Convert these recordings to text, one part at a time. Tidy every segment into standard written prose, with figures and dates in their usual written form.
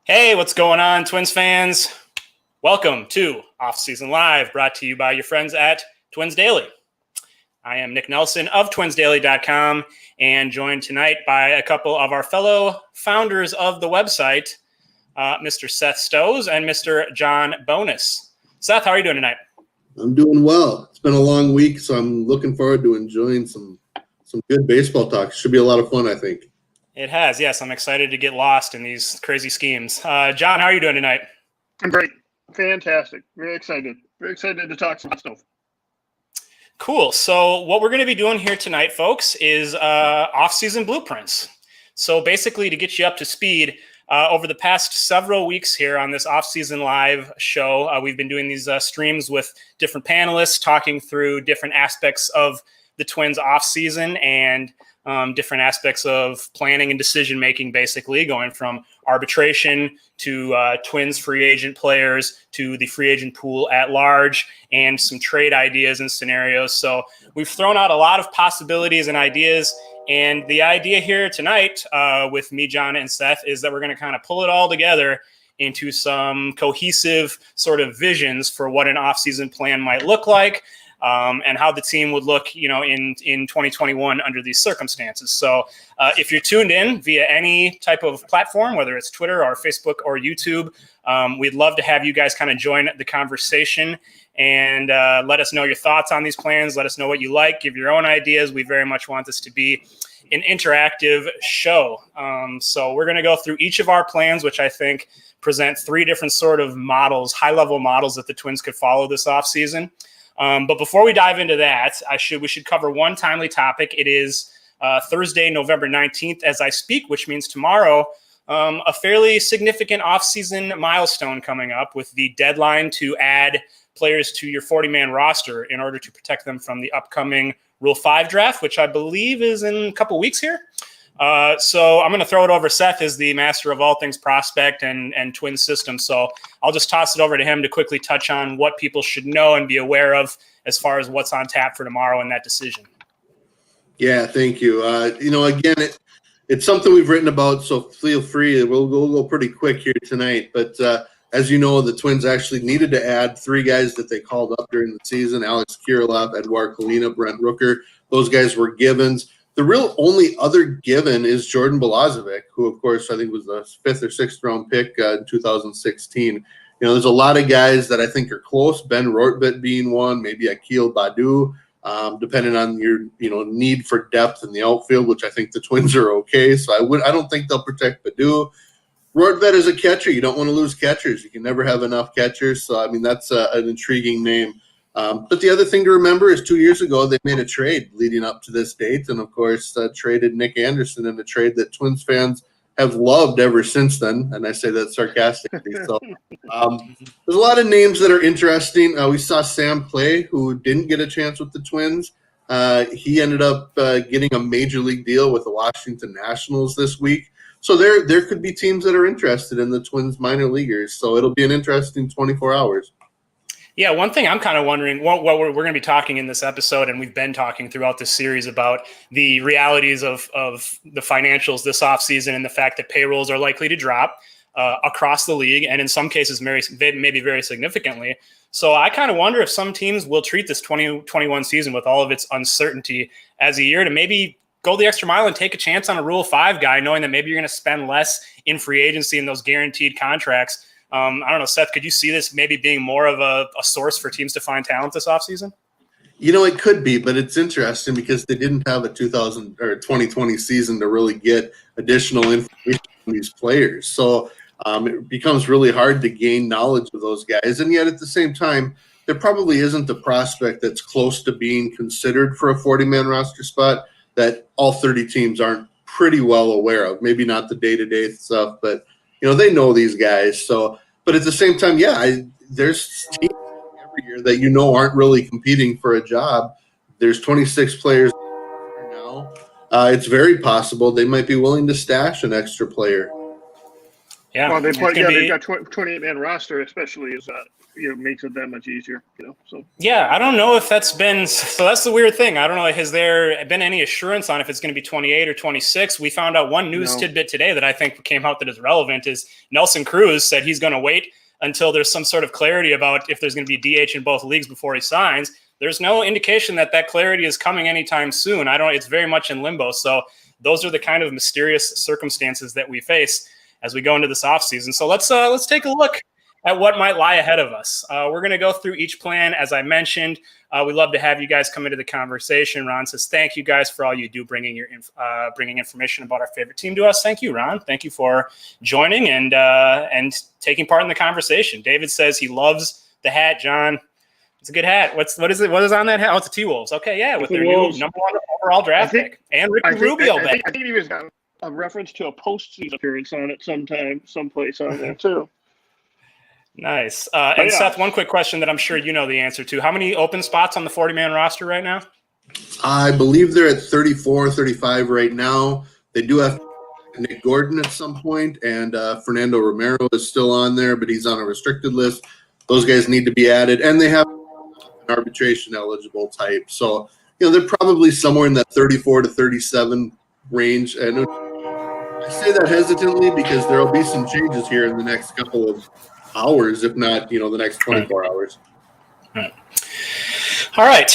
Hey, what's going on, Twins fans? Welcome to Offseason Live, brought to you by your friends at Twins Daily. I am Nick Nelson of twinsdaily.com and joined tonight by a couple of our fellow founders of the website, Mr. Seth Stowes and Mr. John Bonus. Seth, how are you doing tonight? I'm doing well. It's been a long week, so I'm looking forward to enjoying some good baseball talk. It should be a lot of fun, I think. It has, yes. I'm excited to get lost in these crazy schemes. John, how are you doing tonight? I'm great. Fantastic. Very excited. Very excited to talk some stuff. Cool. So what we're going to be doing here tonight, folks, is off-season blueprints. So basically, to get you up to speed, over the past several weeks here on this off-season live show, we've been doing these streams with different panelists, talking through different aspects of the Twins off-season and different aspects of planning and decision-making, basically going from arbitration to Twins free agent players to the free agent pool at large and some trade ideas and scenarios. So we've thrown out a lot of possibilities and ideas. And the idea here tonight with me, John, and Seth is that we're going to kind of pull it all together into some cohesive sort of visions for what an off-season plan might look like. And how the team would look, in 2021 under these circumstances. So if you're tuned in via any type of platform, whether it's Twitter or Facebook or YouTube, we'd love to have you guys kind of join the conversation and let us know your thoughts on these plans. Let us know what you like. Give your own ideas. We very much want this to be an interactive show. So we're going to go through each of our plans, which I think present three different sort of models, high-level models that the Twins could follow this offseason. But before we dive into that, we should cover one timely topic. It is Thursday, November 19th, as I speak, which means tomorrow, a fairly significant offseason milestone coming up with the deadline to add players to your 40-man roster in order to protect them from the upcoming Rule 5 draft, which I believe is in a couple weeks here. So I'm going to throw it over. Seth is the master of all things prospect and twin system. So I'll just toss it over to him to quickly touch on what people should know and be aware of as far as what's on tap for tomorrow in that decision. Yeah, thank you. Again, it's something we've written about, so feel free. We'll go pretty quick here tonight. But as you know, the Twins actually needed to add three guys that they called up during the season: Alex Kirilloff, Edouard Colina, Brent Rooker. Those guys were givens. The real only other given is Jordan Balazovic, who, of course, I think was the 5th or 6th round pick in 2016. There's a lot of guys that I think are close. Ben Rortvedt being one, maybe Akil Baddoo, depending on your need for depth in the outfield, which I think the Twins are okay. So I don't think they'll protect Baddoo. Rortvedt is a catcher. You don't want to lose catchers. You can never have enough catchers. So that's an intriguing name. But the other thing to remember is 2 years ago, they made a trade leading up to this date. And, of course, traded Nick Anderson in a trade that Twins fans have loved ever since then. And I say that sarcastically. So there's a lot of names that are interesting. We saw Sam Clay, who didn't get a chance with the Twins. He ended up getting a major league deal with the Washington Nationals this week. So there could be teams that are interested in the Twins minor leaguers. So it'll be an interesting 24 hours. Yeah, one thing I'm kind of wondering, what we're going to be talking in this episode, and we've been talking throughout this series about the realities of the financials this offseason and the fact that payrolls are likely to drop across the league, and in some cases maybe very significantly. So I kind of wonder if some teams will treat this 2021 season with all of its uncertainty as a year to maybe go the extra mile and take a chance on a Rule 5 guy, knowing that maybe you're going to spend less in free agency in those guaranteed contracts. I don't know, Seth, could you see this maybe being more of a source for teams to find talent this offseason? It could be, but it's interesting because they didn't have a 2020 season to really get additional information on these players. So it becomes really hard to gain knowledge of those guys. And yet at the same time, there probably isn't a prospect that's close to being considered for a 40-man roster spot that all 30 teams aren't pretty well aware of. Maybe not the day-to-day stuff, but they know these guys. So, but at the same time, there's teams every year that aren't really competing for a job. There's 26 players now. It's very possible they might be willing to stash an extra player. Yeah, well, they've got 28-man roster, especially as makes it that much easier. So yeah, I don't know if that's been. So that's the weird thing. I don't know. Has there been any assurance on if it's going to be 28 or 26? We found out one news tidbit today that I think came out that is relevant. Is Nelson Cruz said he's going to wait until there's some sort of clarity about if there's going to be DH in both leagues before he signs. There's no indication that clarity is coming anytime soon. It's very much in limbo. So those are the kind of mysterious circumstances that we face as we go into this offseason. So let's take a look at what might lie ahead of us. We're going to go through each plan. As I mentioned, we love to have you guys come into the conversation. Ron says, thank you guys for all you do, bringing information about our favorite team to us. Thank you, Ron. Thank you for joining and taking part in the conversation. David says he loves the hat, John. It's a good hat. What is it? What is on that hat? Oh, it's the T-Wolves. Okay, yeah, with their new #1 overall draft pick. And Ricky Rubio back. I think he was got a reference to a postseason appearance on it someplace on there, too. Nice. And Seth, one quick question that I'm sure you know the answer to. How many open spots on the 40-man roster right now? I believe they're at 34, 35 right now. They do have Nick Gordon at some point, and Fernando Romero is still on there, but he's on a restricted list. Those guys need to be added, and they have an arbitration eligible type. So, they're probably somewhere in that 34 to 37 range. And I say that hesitantly because there will be some changes here in the next couple of hours, if not, the next 24 hours. All right.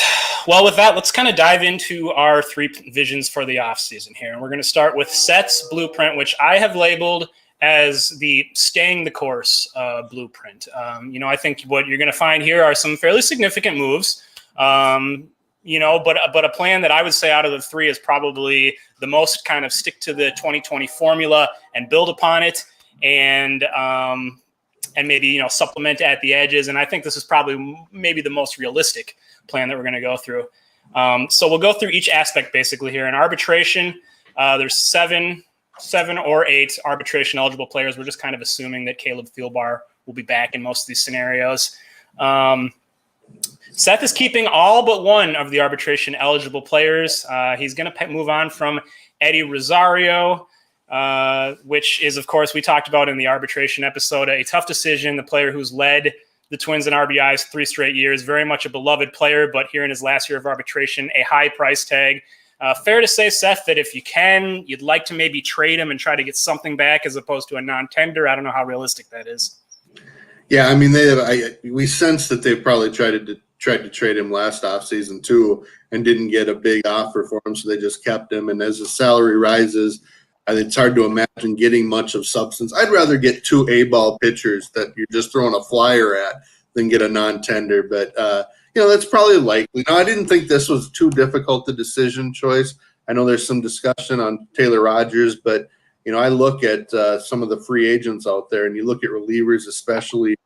Well, with that, let's kind of dive into our 3 visions for the offseason here. And we're going to start with Seth's blueprint, which I have labeled as the staying the course blueprint. I think what you're going to find here are some fairly significant moves, but a plan that I would say out of the 3 is probably the most kind of stick to the 2020 formula and build upon it and maybe, supplement at the edges. And I think this is probably maybe the most realistic plan that we're going to go through. So we'll go through each aspect basically here. In arbitration, there's 7 or 8 arbitration eligible players. We're just kind of assuming that Caleb Thielbar will be back in most of these scenarios. Seth is keeping all but 1 of the arbitration eligible players. He's going to move on from Eddie Rosario, which is, of course, we talked about in the arbitration episode, a tough decision. The player who's led the Twins in RBIs 3 straight years, very much a beloved player, but here in his last year of arbitration, a high price tag. Fair to say, Seth, that if you can, you'd like to maybe trade him and try to get something back as opposed to a non-tender. I don't know how realistic that is. Yeah, I mean, we sense that they probably tried to trade him last offseason too and didn't get a big offer for him, so they just kept him. And as his salary rises, it's hard to imagine getting much of substance. I'd rather get 2 A-ball pitchers that you're just throwing a flyer at than get a non-tender. But that's probably likely. Now, I didn't think this was too difficult a decision choice. I know there's some discussion on Taylor Rogers, but, I look at some of the free agents out there, and you look at relievers especially.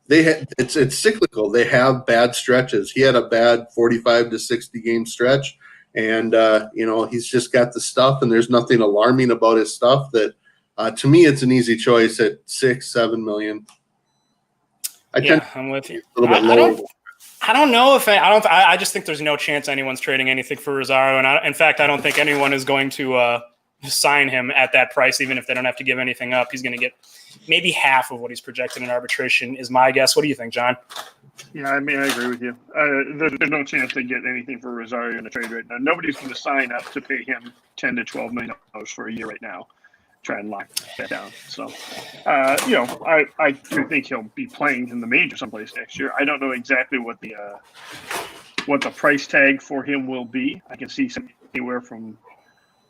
It's cyclical. They have bad stretches. He had a bad 45 to 60 game stretch, and, he's just got the stuff, and there's nothing alarming about his stuff that, to me, it's an easy choice at $6-7 million. I'm with you. A little bit lower. I don't know if I just think there's no chance anyone's trading anything for Rosario. And in fact, I don't think anyone is going to sign him at that price, even if they don't have to give anything up. He's going to get maybe half of what he's projected in arbitration is my guess. What do you think, John? Yeah, I mean, I agree with you. There's no chance they get anything for Rosario in a trade right now. Nobody's going to sign up to pay him $10 to $12 million for a year right now. Try and lock that down. So, I think he'll be playing in the major someplace next year. I don't know exactly what the price tag for him will be. I can see something anywhere from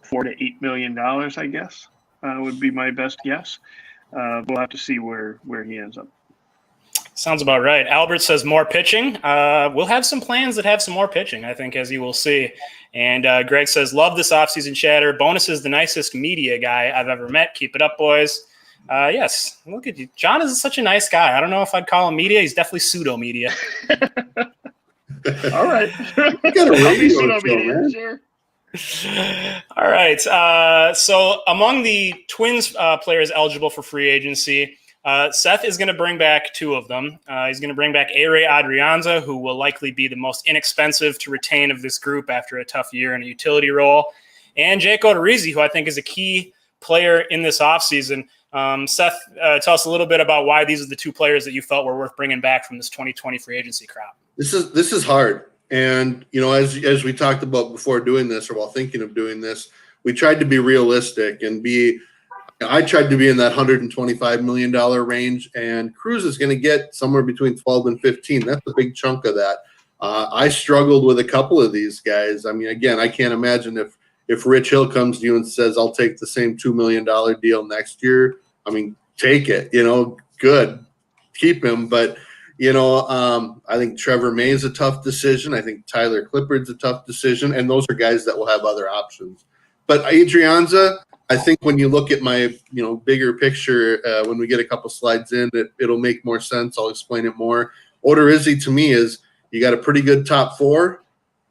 $4 to $8 million, I guess, would be my best guess. We'll have to see where he ends up. Sounds about right. Albert says more pitching. We'll have some plans that have some more pitching, I think, as you will see. And Greg says, love this offseason chatter. Bonus is the nicest media guy I've ever met. Keep it up, boys. Yes, look at you. John is such a nice guy. I don't know if I'd call him media. He's definitely pseudo-media. All right. You got a radio show, man. Sure. All right. So among the Twins players eligible for free agency, Seth is going to bring back 2 of them. He's going to bring back A-Ray Adrianza, who will likely be the most inexpensive to retain of this group after a tough year in a utility role, and Jake Odorizzi, who I think is a key player in this offseason. Seth, tell us a little bit about why these are the two players that you felt were worth bringing back from this 2020 free agency crop. This is hard. And, as we talked about before doing this, or while thinking of doing this, we tried to be realistic and I tried to be in that $125 million range, and Cruz is going to get somewhere between 12 and 15. That's a big chunk of that. I struggled with a couple of these guys. I mean, again, I can't imagine if Rich Hill comes to you and says, I'll take the same $2 million deal next year. I mean, take it, good, keep him. But, I think Trevor May is a tough decision. I think Tyler Clippard's a tough decision. And those are guys that will have other options. But Adrianza, I think when you look at my, bigger picture, when we get a couple slides in, it'll make more sense. I'll explain it more. Odorizzi to me is you got a pretty good top four.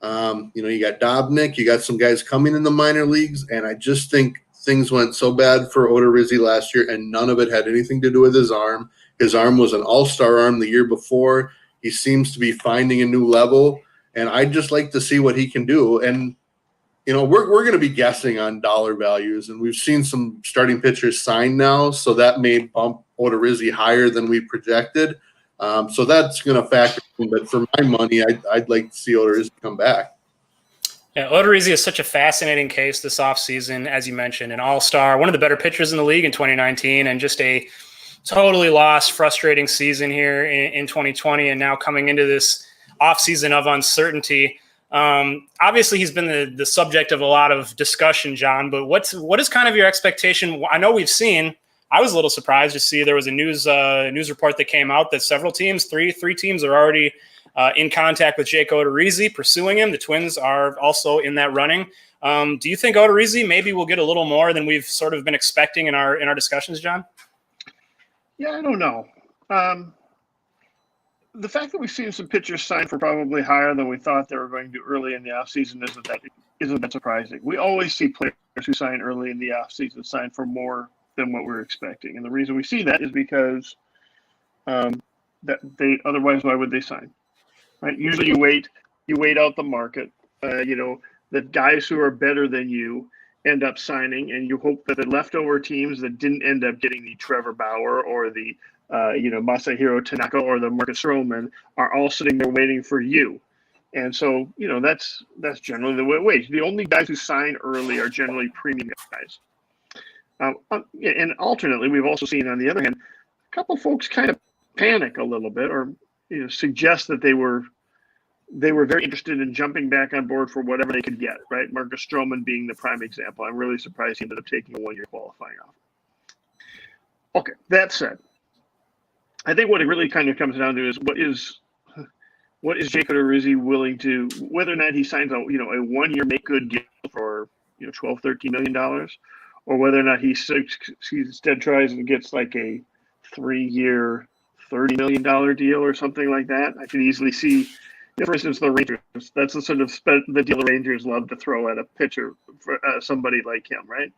You got Dobnik, you got some guys coming in the minor leagues, and I just think things went so bad for Odorizzi last year, and none of it had anything to do with his arm. His arm was an all-star arm the year before. He seems to be finding a new level, and I'd just like to see what he can do. And we're going to be guessing on dollar values, and we've seen some starting pitchers sign now, so that may bump Odorizzi higher than we projected. So that's going to factor in. But for my money, I'd like to see Odorizzi come back. Yeah, Odorizzi is such a fascinating case this offseason, as you mentioned, an all-star, one of the better pitchers in the league in 2019, and just a totally lost, frustrating season here in 2020, and now coming into this offseason of uncertainty. Obviously, he's been the subject of a lot of discussion, John, but what is kind of your expectation? I know I was a little surprised to see there was a news report that came out that several teams, three teams are already in contact with Jake Odorizzi, pursuing him. The Twins are also in that running. Do you think Odorizzi maybe will get a little more than we've sort of been expecting in our discussions, John? Yeah, I don't know. The fact that we've seen some pitchers sign for probably higher than we thought they were going to early in the offseason isn't that surprising. We always see players who sign early in the offseason sign for more than what we're expecting. And the reason we see that is because that they otherwise, why would they sign? Right? Usually you wait out the market. The guys who are better than you end up signing, and you hope that the leftover teams that didn't end up getting the Trevor Bauer or the Masahiro Tanaka or the Marcus Stroman are all sitting there waiting for you. And so, that's generally the way it waits. The only guys who sign early are generally premium guys. And alternately, we've also seen, on the other hand, a couple folks kind of panic a little bit, or suggest that they were very interested in jumping back on board for whatever they could get. Right, Marcus Stroman being the prime example. I'm really surprised he ended up taking a one-year qualifying offer. Okay, that said, I think what it really kind of comes down to is what is Jake Odorizzi willing to, whether or not he signs a one-year make-good deal for $12-13 million, or whether or not he instead tries and gets like a 3-year $30 million deal or something like that. I could easily see, for instance, the Rangers. That's the sort of the deal the Rangers love to throw at a pitcher for somebody like him, right?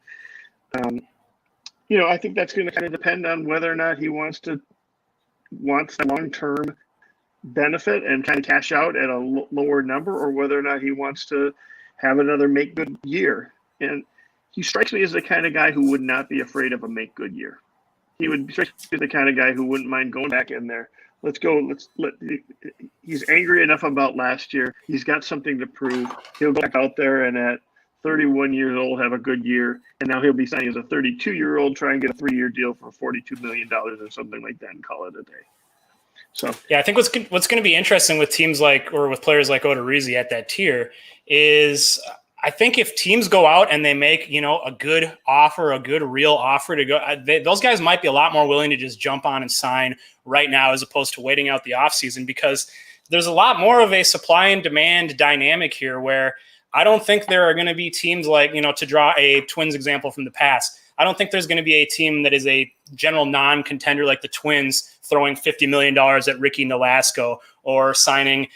I think that's going to kind of depend on whether or not he wants the long-term benefit and kind of cash out at a lower number, or whether or not he wants to have another make-good year. And he strikes me as the kind of guy who would not be afraid of a make-good year. He would strike me as the kind of guy who wouldn't mind going back in there. He's angry enough about last year. He's got something to prove. He'll go back out there and at 31 years old have a good year, and now he'll be signing as a 32-year-old, try and get a 3-year deal for $42 million or something like that and call it a day. So yeah, I think what's going to be interesting with teams with players like Odorizzi at that tier is, I think if teams go out and they make a good offer, a good real offer to go, those guys might be a lot more willing to just jump on and sign right now as opposed to waiting out the offseason, because there's a lot more of a supply and demand dynamic here where I don't think there are going to be teams like, to draw a Twins example from the past, I don't think there's going to be a team that is a general non-contender like the Twins throwing $50 million at Ricky Nolasco, or signing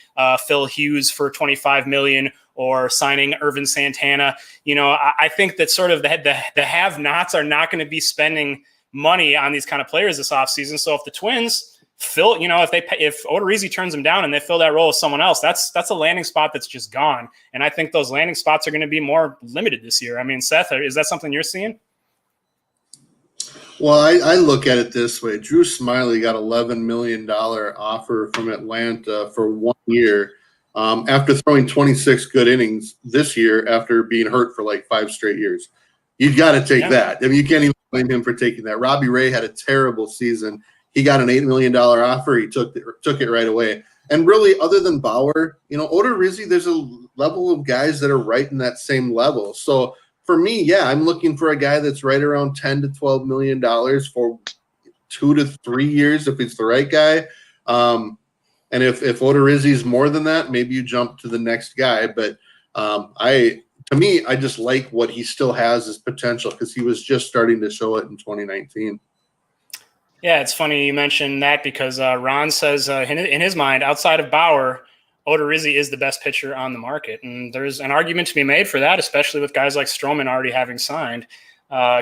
Phil Hughes for $25 million, or signing Irvin Santana. I think that sort of the have-nots are not going to be spending money on these kind of players this offseason. So if the Twins fill, if Odorizzi turns them down and they fill that role with someone else, that's a landing spot that's just gone. And I think those landing spots are going to be more limited this year. I mean, Seth, is that something you're seeing? Well, I look at it this way. Drew Smiley got $11 million offer from Atlanta for 1 year after throwing 26 good innings this year after being hurt for like 5 straight years. You've got to take that. I mean, you can't even blame him for taking that. Robbie Ray had a terrible season. He got an $8 million offer. He took it right away. And really, other than Bauer, Odorizzi, there's a level of guys that are right in that same level. So for me, yeah, I'm looking for a guy that's right around $10 to $12 million for 2 to 3 years if it's the right guy. And if Odorizzi is more than that, maybe you jump to the next guy. But to me, I just like what he still has as potential because he was just starting to show it in 2019. Yeah, it's funny you mentioned that because Ron says in his mind, outside of Bauer, Odorizzi is the best pitcher on the market. And there's an argument to be made for that, especially with guys like Stroman already having signed.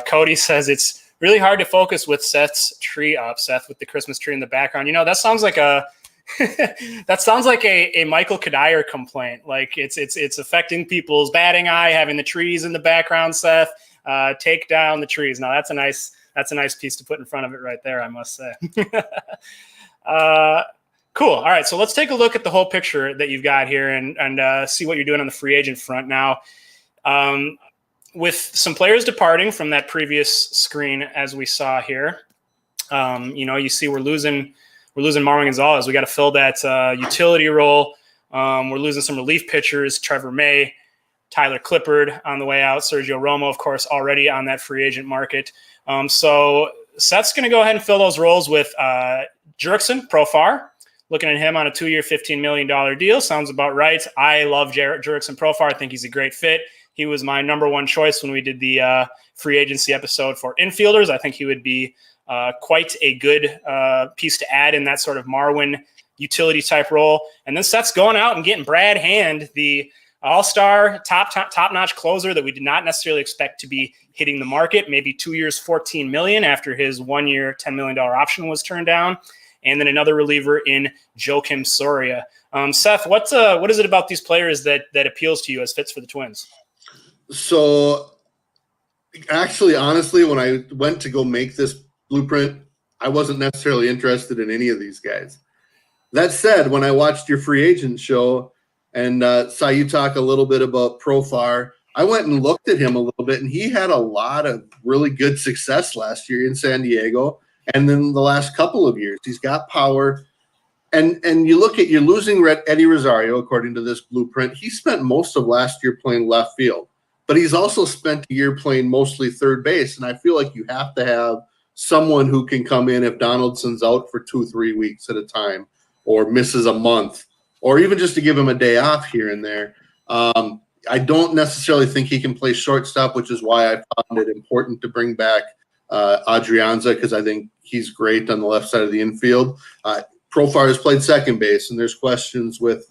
Cody says it's really hard to focus with Seth's tree up, Seth with the Christmas tree in the background. That sounds like a Michael Kadire complaint. Like it's affecting people's batting eye, having the trees in the background, Seth. Take down the trees. Now that's a nice piece to put in front of it right there, I must say. Cool. All right, so let's take a look at the whole picture that you've got here and see what you're doing on the free agent front now. With some players departing from that previous screen, as we saw here, you see we're losing Marwin Gonzalez. We got to fill that utility role. We're losing some relief pitchers, Trevor May, Tyler Clippard on the way out, Sergio Romo, of course, already on that free agent market. So Seth's going to go ahead and fill those roles with Jurickson Profar. Looking at him on a 2-year, $15 million deal. Sounds about right. I love Jurickson Profar. I think he's a great fit. He was my number one choice when we did the free agency episode for infielders. I think he would be quite a good piece to add in that sort of Marwin utility type role. And then Seth's going out and getting Brad Hand, the all-star, top-notch closer that we did not necessarily expect to be hitting the market. Maybe 2 years, $14 million after his 1 year, $10 million option was turned down. And then another reliever in Joakim Soria. Seth, what is it about these players that appeals to you as fits for the Twins? So, actually, honestly, when I went to go make this blueprint, I wasn't necessarily interested in any of these guys. That said, when I watched your free agent show and saw you talk a little bit about Profar, I went and looked at him a little bit, and he had a lot of really good success last year in San Diego. And then the last couple of years, he's got power. And you look at, you're losing Eddie Rosario, according to this blueprint. He spent most of last year playing left field, but he's also spent a year playing mostly third base. And I feel like you have to have someone who can come in if Donaldson's out for 2-3 weeks at a time or misses a month, or even just to give him a day off here and there. I don't necessarily think he can play shortstop, which is why I found it important to bring back Adrianza, because I think he's great on the left side of the infield. Profar has played second base, and there's questions with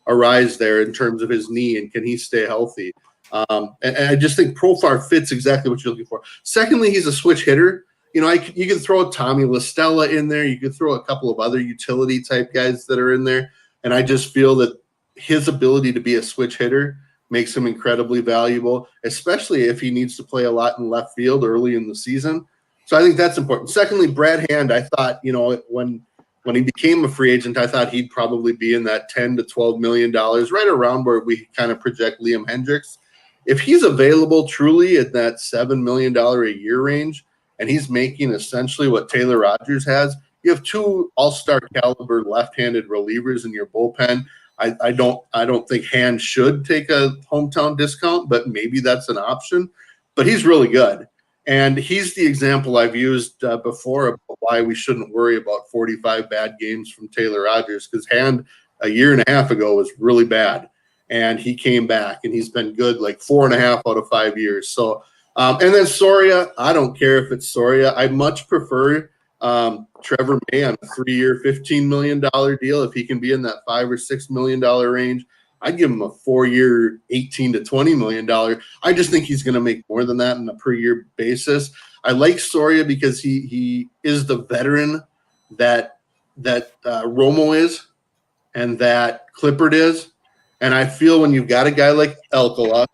Arise there in terms of his knee and can he stay healthy. And I just think Profar fits exactly what you're looking for. Secondly, he's a switch hitter. You can throw Tommy LaStella in there. You could throw a couple of other utility type guys that are in there. And I just feel that his ability to be a switch hitter makes him incredibly valuable, especially if he needs to play a lot in left field early in the season. So I think that's important. Secondly, Brad Hand, I thought, when he became a free agent, I thought he'd probably be in that $10 to $12 million, right around where we kind of project Liam Hendricks. If he's available truly at that $7 million a year range, and he's making essentially what Taylor Rogers has, you have 2 all-star caliber left-handed relievers in your bullpen. I don't think Hand should take a hometown discount, but maybe that's an option. But he's really good. And he's the example I've used before about why we shouldn't worry about 45 bad games from Taylor Rogers, because Hand a year and a half ago was really bad. And he came back, and he's been good like 4.5 out of 5 years. So, and then Soria, I don't care if it's Soria. I much prefer Trevor May on a 3-year, $15 million deal. If he can be in that $5 or $6 million range, I'd give him a 4-year, $18 to $20 million. I just think he's going to make more than that on a per year basis. I like Soria because he is the veteran that Romo is and that Clippard is. And I feel when you've got a guy like Alcala,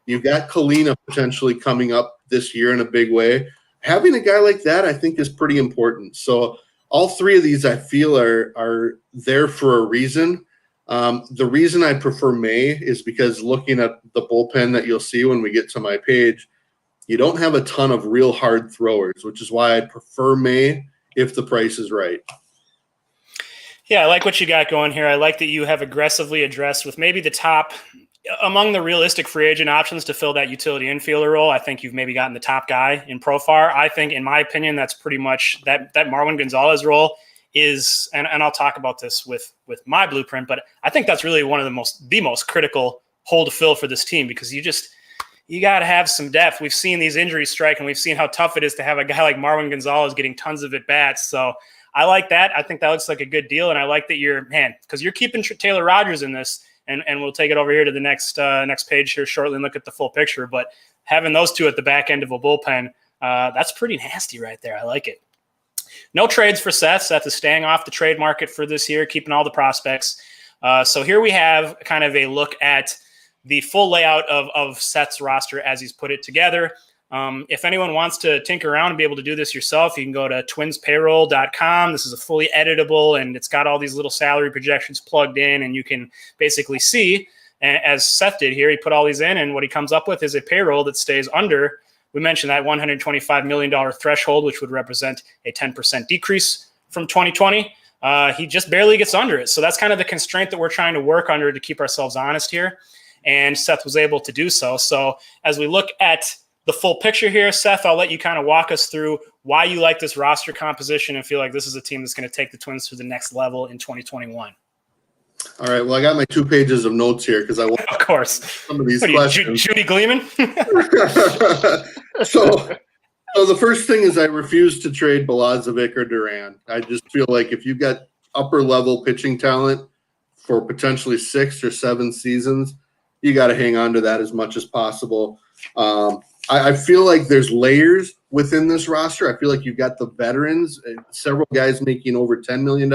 you've got Kalina potentially coming up this year in a big way, having a guy like that, I think, is pretty important. So all three of these, I feel, are there for a reason. The reason I prefer May is because looking at the bullpen that you'll see when we get to my page, you don't have a ton of real hard throwers, which is why I'd prefer May if the price is right. Yeah, I like what you got going here. I like that you have aggressively addressed with maybe the top among the realistic free agent options to fill that utility infielder role. I think you've maybe gotten the top guy in Profar. I think, in my opinion, that's pretty much that Marwin Gonzalez role is, and I'll talk about this with my blueprint, but I think that's really one of the most critical hole to fill for this team, because you got to have some depth. We've seen these injuries strike, and we've seen how tough it is to have a guy like Marwin Gonzalez getting tons of at-bats. So I like that. I think that looks like a good deal, and I like that because you're keeping Taylor Rogers in this, and we'll take it over here to the next page here shortly and look at the full picture. But having those two at the back end of a bullpen, that's pretty nasty right there. I like it. No trades for Seth. Seth is staying off the trade market for this year, keeping all the prospects. So here we have kind of a look at the full layout of Seth's roster as he's put it together. If anyone wants to tinker around and be able to do this yourself, you can go to twinspayroll.com. This is a fully editable, and it's got all these little salary projections plugged in, and you can basically see, as Seth did here, he put all these in, and what he comes up with is a payroll that stays under, we mentioned, that $125 million threshold, which would represent a 10% decrease from 2020. He just barely gets under it. So that's kind of the constraint that we're trying to work under to keep ourselves honest here. And Seth was able to do so. So as we look at the full picture here, Seth, I'll let you kind of walk us through why you like this roster composition and feel like this is a team that's going to take the Twins to the next level in 2021. All right. Well, I got my 2 pages of notes here because I want, of course, some of these questions. Judy Gleeman. So the first thing is I refuse to trade Balazovic or Duran. I just feel like if you've got upper level pitching talent for potentially 6 or 7 seasons, you got to hang on to that as much as possible. I feel like there's layers within this roster. I feel like you've got the veterans, several guys making over $10 million.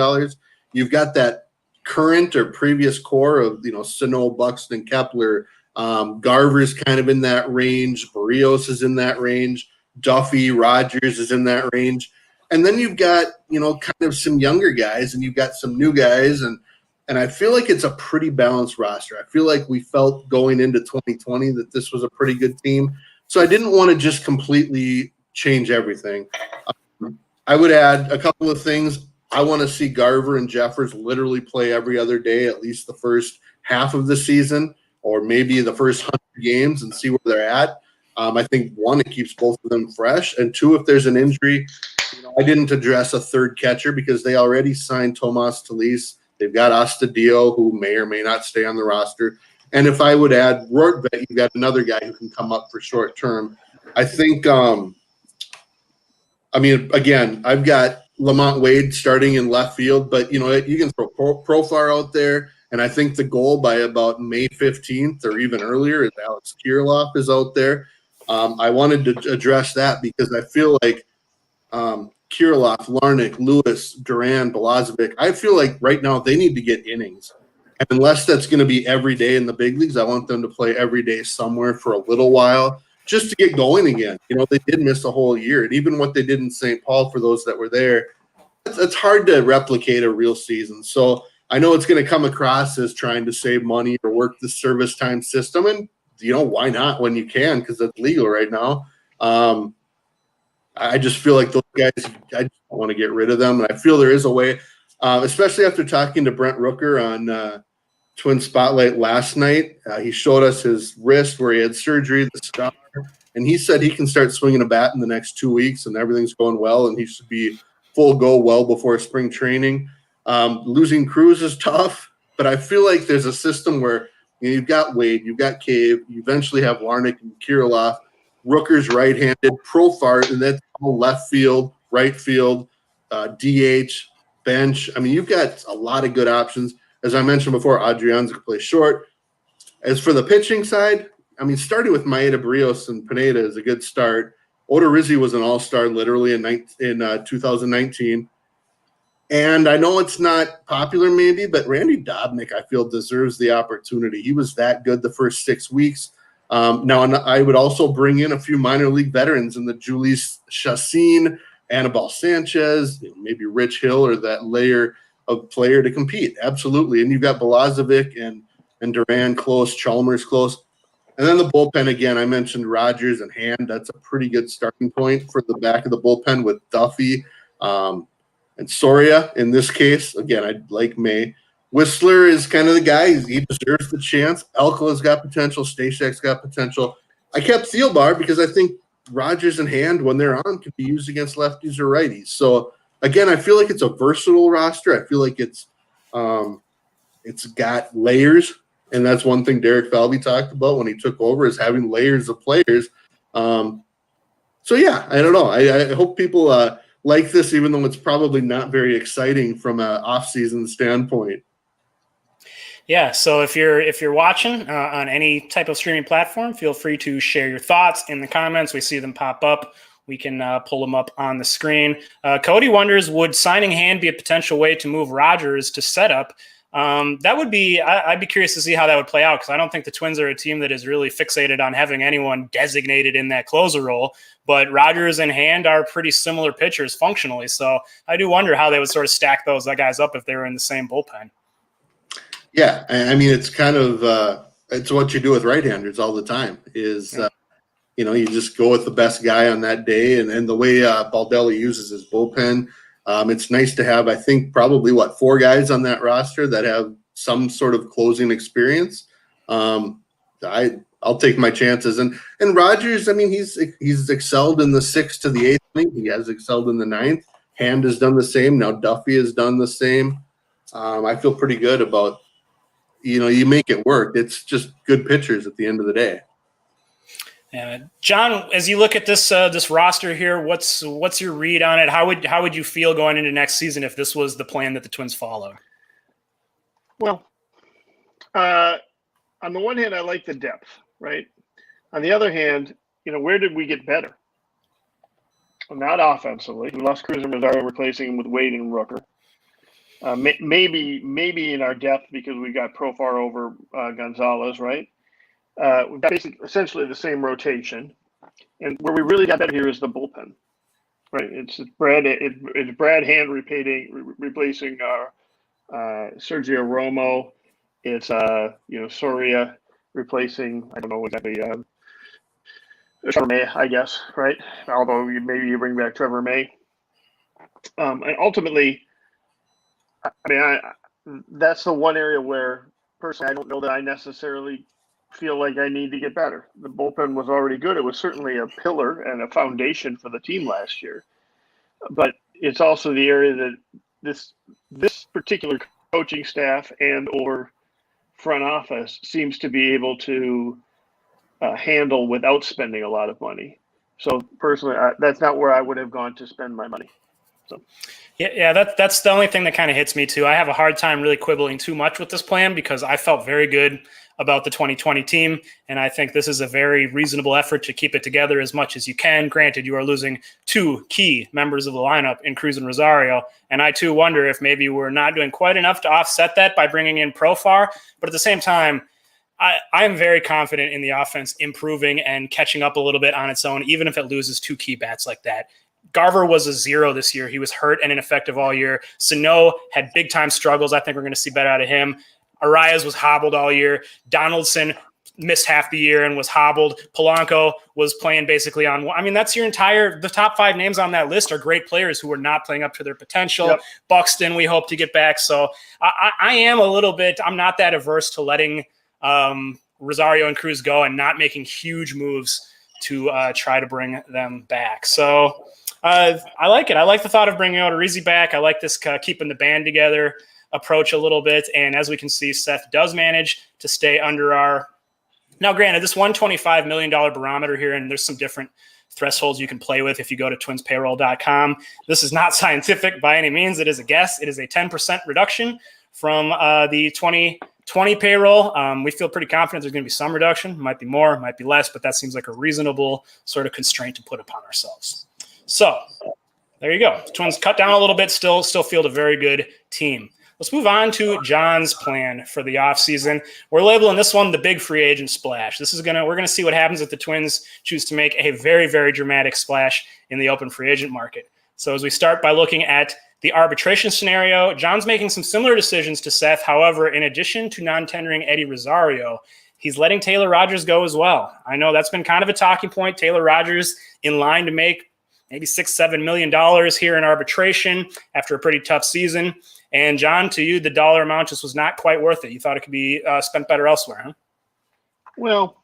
You've got that current or previous core of, Sano, Buxton, Kepler. Garver's kind of in that range. Barrios is in that range. Duffy, Rogers is in that range. And then you've got, kind of some younger guys, and you've got some new guys. And I feel like it's a pretty balanced roster. I feel like we felt going into 2020 that this was a pretty good team. So I didn't want to just completely change everything. I would add a couple of things. I want to see Garver and Jeffers literally play every other day, at least the first half of the season, or maybe the first 100 games, and see where they're at. I think, 1, it keeps both of them fresh, and 2, if there's an injury, I didn't address a third catcher because they already signed Tomas Talise. They've got Astudillo, who may or may not stay on the roster. And if I would add Rortvedt, you've got another guy who can come up for short term. I think, again, I've got Lamont Wade starting in left field, but, you can throw Profar out there. And I think the goal by about May 15th or even earlier is Alex Kirilloff is out there. I wanted to address that because I feel like Kirilloff, Larnach, Lewis, Duran, Balazovic, I feel like right now they need to get innings. And unless that's going to be every day in the big leagues, I want them to play every day somewhere for a little while just to get going again. They did miss a whole year. And even what they did in St. Paul, for those that were there, it's hard to replicate a real season. So I know it's going to come across as trying to save money or work the service time system. And, why not when you can, because that's legal right now. I just feel like those guys, I just don't want to get rid of them. And I feel there is a way, especially after talking to Brent Rooker on Twin Spotlight last night. He showed us his wrist where he had surgery, the scar, and he said he can start swinging a bat in the next 2 weeks and everything's going well and he should be full go well before spring training. Losing Cruz is tough, but I feel like there's a system where you've got Wade, you've got Cave, you eventually have Larnach and Kirilloff, Rooker's right-handed, Profar, and that's all left field, right field, DH, bench. You've got a lot of good options. As I mentioned before, Adrianza can play short. As for the pitching side, starting with Maeda, Barrios, and Pineda is a good start. Odorizzi was an all-star literally in 2019. And I know it's not popular maybe, but Randy Dobnik, I feel, deserves the opportunity. He was that good the first 6 weeks. Now, and I would also bring in a few minor league veterans in the Julius Chassin, Anibal Sanchez, maybe Rich Hill, or that layer of player to compete. Absolutely. And you've got Balazovic and Duran close, Chalmers close. And then the bullpen, again, I mentioned Rogers and Hand. That's a pretty good starting point for the back of the bullpen with Duffy and Soria. In this case, again, I'd like May. Whistler is kind of the guy. He deserves the chance. Alcala's got potential. Stashek's got potential. I kept Thielbar because I think Rogers and Hand, when they're on, can be used against lefties or righties. So, again, I feel like it's a versatile roster. I feel like it's got layers. And that's one thing Derek Falvey talked about when he took over, is having layers of players. So, yeah, I don't know. I hope people like this, even though it's probably not very exciting from an off-season standpoint. Yeah, so if you're watching on any type of streaming platform, feel free to share your thoughts in the comments. We see them pop up. We can pull them up on the screen. Cody wonders, would signing Hand be a potential way to move Rogers to setup? That would be, I'd be curious to see how that would play out, because I don't think the Twins are a team that is really fixated on having anyone designated in that closer role. But Rogers and Hand are pretty similar pitchers functionally. So I do wonder how they would sort of stack those guys up if they were in the same bullpen. Yeah, I mean, it's kind of it's what you do with right-handers all the time is, you just go with the best guy on that day. And the way Baldelli uses his bullpen, it's nice to have, I think, probably, 4 guys on that roster that have some sort of closing experience. I'll take my chances. And Rogers, I mean, he's excelled in the 6th to the 8th inning. He has excelled in the 9th. Hand has done the same. Now Duffy has done the same. I feel pretty good about, you make it work. It's just good pitchers at the end of the day. John, as you look at this roster here, what's your read on it? How would you feel going into next season if this was the plan that the Twins followed? Well, on the one hand, I like the depth, right? On the other hand, where did we get better? Well, not offensively. We lost Cruz and Rosario, replacing him with Wade and Rooker. Maybe in our depth, because we got Profar over Gonzalez, right? We've got essentially the same rotation, and where we really got better here is the bullpen, right? It's Brad Hand replacing Sergio Romo. It's Soria replacing, I don't know exactly, Trevor May, I guess, right? Although maybe you bring back Trevor May, and ultimately, I mean, that's the one area where personally I don't know that I necessarily feel like I need to get better. The bullpen was already good. It was certainly a pillar and a foundation for the team last year. But it's also the area that this particular coaching staff and or front office seems to be able to handle without spending a lot of money. So personally, that's not where I would have gone to spend my money. So. Yeah, that's the only thing that kind of hits me too. I have a hard time really quibbling too much with this plan because I felt very good about the 2020 team, and I think this is a very reasonable effort to keep it together as much as you can. Granted, you are losing 2 key members of the lineup in Cruz and Rosario, and I too wonder if maybe we're not doing quite enough to offset that by bringing in Profar. But at the same time, I am very confident in the offense improving and catching up a little bit on its own, even if it loses 2 key bats like that. Garver was a 0 this year. He was hurt and ineffective all year. Sano had big-time struggles. I think we're going to see better out of him. Arias was hobbled all year. Donaldson missed half the year and was hobbled. Polanco was playing basically on – I mean, that's the top 5 names on that list are great players who are not playing up to their potential. Yep. Buxton, we hope to get back. So I am a little bit – I'm not that averse to letting Rosario and Cruz go and not making huge moves to try to bring them back. So I like it. I like the thought of bringing Odorizzi back. I like this keeping the band together approach a little bit. And as we can see, Seth does manage to stay under our – now, granted, this $125 million barometer here, and there's some different thresholds you can play with if you go to twinspayroll.com. This is not scientific by any means. It is a guess. It is a 10% reduction from the 2020 payroll. We feel pretty confident there's going to be some reduction. Might be more, might be less, but that seems like a reasonable sort of constraint to put upon ourselves. So there you go. The Twins cut down a little bit, still field a very good team. let's move on to John's plan for the offseason. We're labeling this one the big free agent splash. We're gonna see what happens if the Twins choose to make a very, very dramatic splash in the open free agent market. So as we start by looking at the arbitration scenario, John's making some similar decisions to Seth. However, in addition to non-tendering Eddie Rosario, he's letting Taylor Rogers go as well. I know that's been kind of a talking point. Taylor Rogers in line to make maybe $6-7 million here in arbitration after a pretty tough season. And John, to you, the dollar amount just was not quite worth it. You thought it could be spent better elsewhere, huh? Well,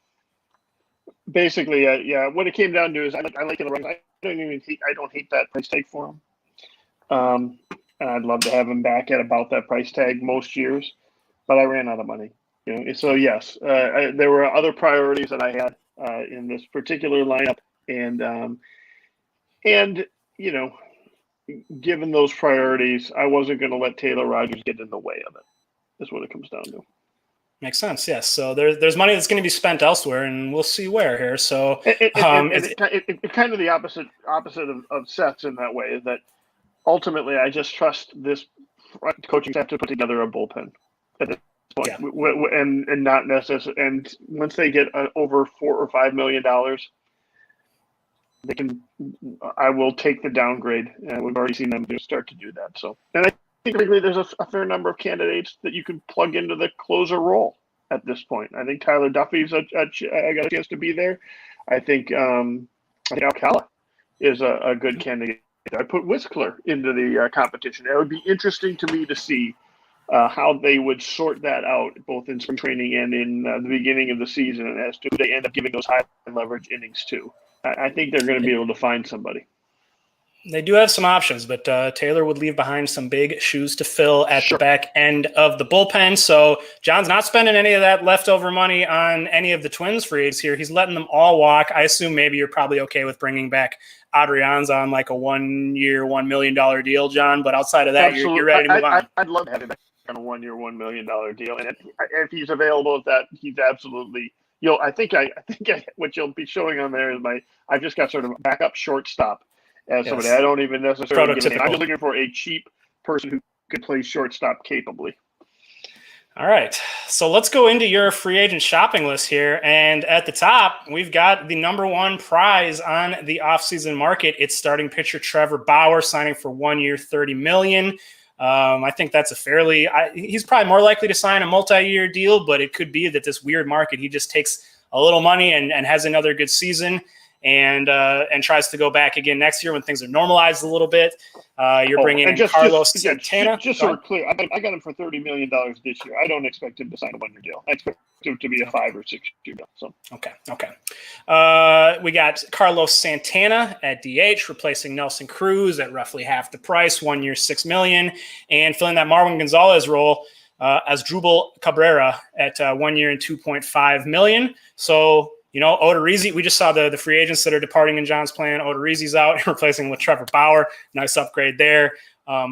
basically, yeah. What it came down to is I like Taylor Rogers. I don't hate that price tag for him. I'd love to have him back at about that price tag most years, but I ran out of money. So yes, there were other priorities that I had in this particular lineup, and given those priorities, I wasn't going to let Taylor Rogers get in the way of it. That's what it comes down to. Makes sense, yes. So there's money that's going to be spent elsewhere, and we'll see where here. So it's kind of the opposite of Seth's in that way, is that ultimately I just trust this coaching staff to put together a bullpen at this point, yeah. and not necessarily. And once they get over $4 or $5 million, they can. I will take the downgrade, and we've already seen them start to do that. So, and I think particularly there's a fair number of candidates that you can plug into the closer role at this point. I think Tyler Duffy's got a chance to be there. I think Alcala is a good candidate. I put Whistler into the competition. It would be interesting to me to see how they would sort that out, both in spring training and in the beginning of the season, and as to who they end up giving those high leverage innings to. I think they're going to be able to find somebody. They do have some options, but Taylor would leave behind some big shoes to fill at the back end of the bullpen. So John's not spending any of that leftover money on any of the Twins free agents here. He's letting them all walk. I assume maybe you're probably okay with bringing back Adrian's on like a 1 year, $1 million deal, John. But outside of that, you're ready to move on. I'd love to have him back on a 1 year, $1 million deal. And if he's available at that, he's absolutely. I think what you'll be showing on there is I've just got sort of a backup shortstop as somebody. I don't even necessarily give it. I'm just looking for a cheap person who could play shortstop capably. All right, so let's go into your free agent shopping list here. And at the top, we've got the number one prize on the offseason market. It's starting pitcher Trevor Bauer signing for 1 year, $30 million. I think that's he's probably more likely to sign a multi-year deal, but it could be that this weird market, he just takes a little money and has another good season and tries to go back again next year when things are normalized a little bit. You're bringing in Carlos Santana. Just so we're clear, I got him for $30 million this year. I don't expect him to sign a 1 year deal. I expect him to be a 5 or 6 year deal. So okay. We got Carlos Santana at DH, replacing Nelson Cruz at roughly half the price, 1 year, $6 million, and filling that Marwin Gonzalez role as Asdrubal Cabrera at 1 year and $2.5 million. So. Odorizzi, we just saw the free agents that are departing in John's plan. Odorizzi's out, replacing with Trevor Bauer. Nice upgrade there.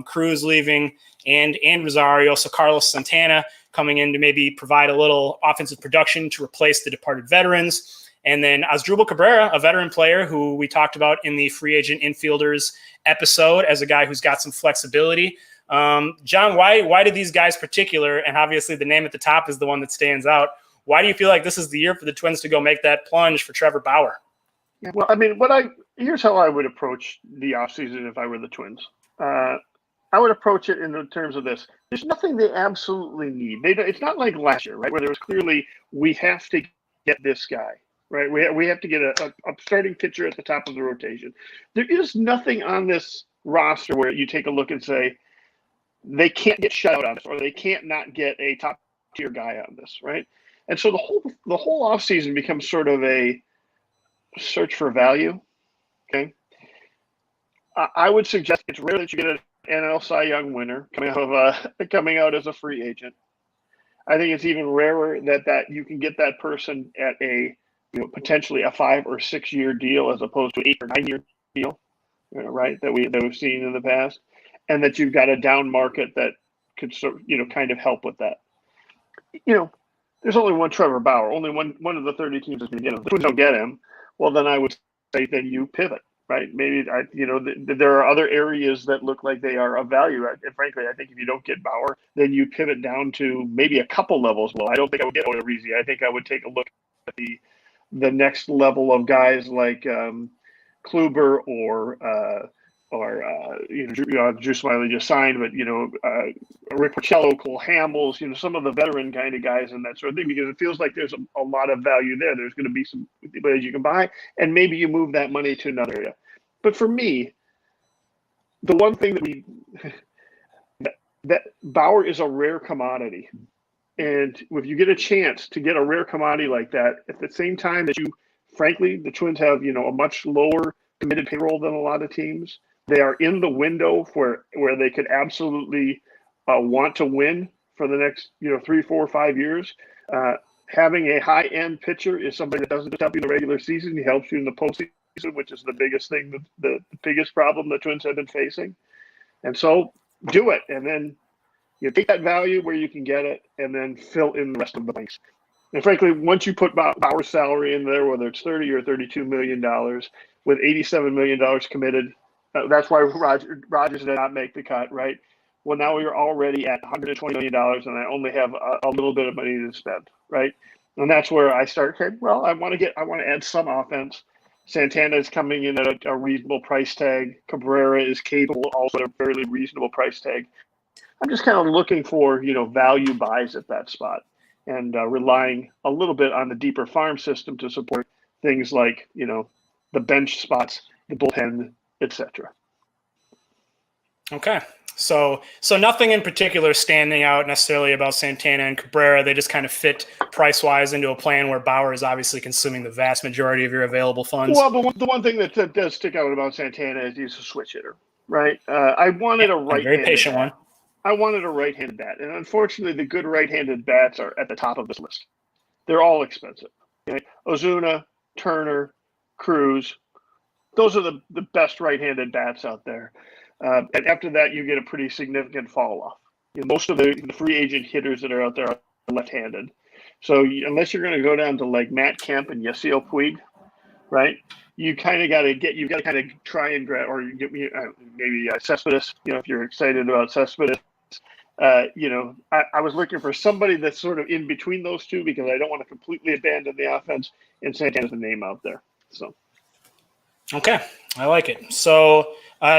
Cruz leaving and Rosario. So Carlos Santana coming in to maybe provide a little offensive production to replace the departed veterans. And then Asdrubal Cabrera, a veteran player who we talked about in the free agent infielders episode as a guy who's got some flexibility. John, why did these guys particular, and obviously the name at the top is the one that stands out, why do you feel like this is the year for the Twins to go make that plunge for Trevor Bauer? Well, I mean, here's how I would approach the offseason if I were the Twins. I would approach it in the terms of this. There's nothing they absolutely need. It's not like last year, right, where there was clearly we have to get this guy, right? We have to get a starting pitcher at the top of the rotation. There is nothing on this roster where you take a look and say they can't get shut out on this or they can't not get a top-tier guy on this, right? And so the whole offseason becomes sort of a search for value. Okay, I would suggest it's rare that you get an NL Cy Young winner coming out as a free agent. I think it's even rarer that you can get that person at a potentially a 5 or 6 year deal as opposed to an 8 or 9 year deal, right? That we've seen in the past, and that you've got a down market that could kind of help with that. There's only one Trevor Bauer. Only one of the 30 teams is going to get him. If the Twins don't get him, well, then I would say then you pivot. right? Maybe there are other areas that look like they are of value. And frankly, I think if you don't get Bauer, then you pivot down to maybe a couple levels below. I don't think I would get Odorizzi. I think I would take a look at the next level of guys like Kluber or Drew Smiley just signed, but Rick Porcello, Cole Hamels, some of the veteran kind of guys and that sort of thing, because it feels like there's a lot of value there. There's going to be some ways you can buy, and maybe you move that money to another area. But for me, the one thing that Bauer is a rare commodity, and if you get a chance to get a rare commodity like that at the same time that frankly, the Twins have a much lower committed payroll than a lot of teams. They are in the window where they could absolutely want to win for the next 3, 4, 5 years. Having a high-end pitcher is something that doesn't just help you in the regular season. He helps you in the postseason, which is the biggest thing, the biggest problem the Twins have been facing. And so do it, and then you take that value where you can get it, and then fill in the rest of the blanks. And frankly, once you put Bauer's salary in there, whether it's $30 or $32 million, with $87 million committed, that's why Rogers did not make the cut, right? Well, now we're already at $120 million, and I only have a little bit of money to spend, right? And that's where I start. Okay, well, I want to add some offense. Santana is coming in at a reasonable price tag. Cabrera is capable, also at a fairly reasonable price tag. I'm just kind of looking for value buys at that spot, and relying a little bit on the deeper farm system to support things like the bench spots, the bullpen, etc. Okay. So nothing in particular standing out necessarily about Santana and Cabrera. They just kind of fit price-wise into a plan where Bauer is obviously consuming the vast majority of your available funds. Well, the one thing that does stick out about Santana is he's a switch hitter, right? I wanted a right-handed very patient bat. one. I wanted a right-handed bat, and unfortunately, the good right-handed bats are at the top of this list. They're all expensive. Okay? Ozuna, Turner, Cruz. Those are the best right-handed bats out there. And after that, you get a pretty significant fall off. Most of the free agent hitters that are out there are left-handed. So unless you're going to go down to like Matt Kemp and Yasiel Puig, right? You kind of got to kind of try and grab, or maybe Cespedes. If you're excited about Cespedes, I was looking for somebody that's sort of in between those two because I don't want to completely abandon the offense, and Santana's the name out there. So. Okay, I like it. So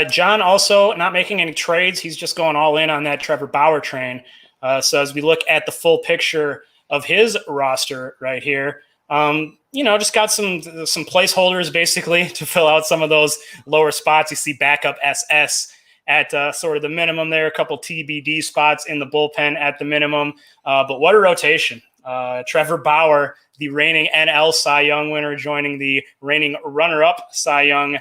John also not making any trades. He's just going all in on that Trevor Bauer train. So as we look at the full picture of his roster right here, just got some placeholders basically to fill out some of those lower spots. You see backup SS at sort of the minimum there, a couple TBD spots in the bullpen at the minimum. But what a rotation. Trevor Bauer, the reigning NL Cy Young winner, joining the reigning runner-up Cy Young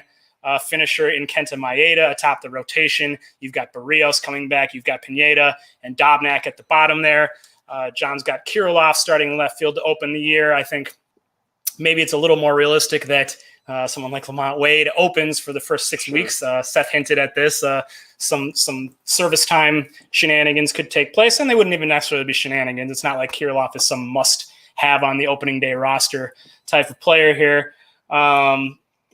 finisher in Kenta Maeda atop the rotation. You've got Barrios coming back. You've got Pineda and Dobnak at the bottom there. John's got Kirilloff starting in left field to open the year. I think maybe it's a little more realistic that someone like Lamont Wade opens for the first 6 weeks. Seth hinted at this. Some service time shenanigans could take place, and they wouldn't even necessarily be shenanigans. It's not like Kirilloff is some must-have on the opening day roster type of player here.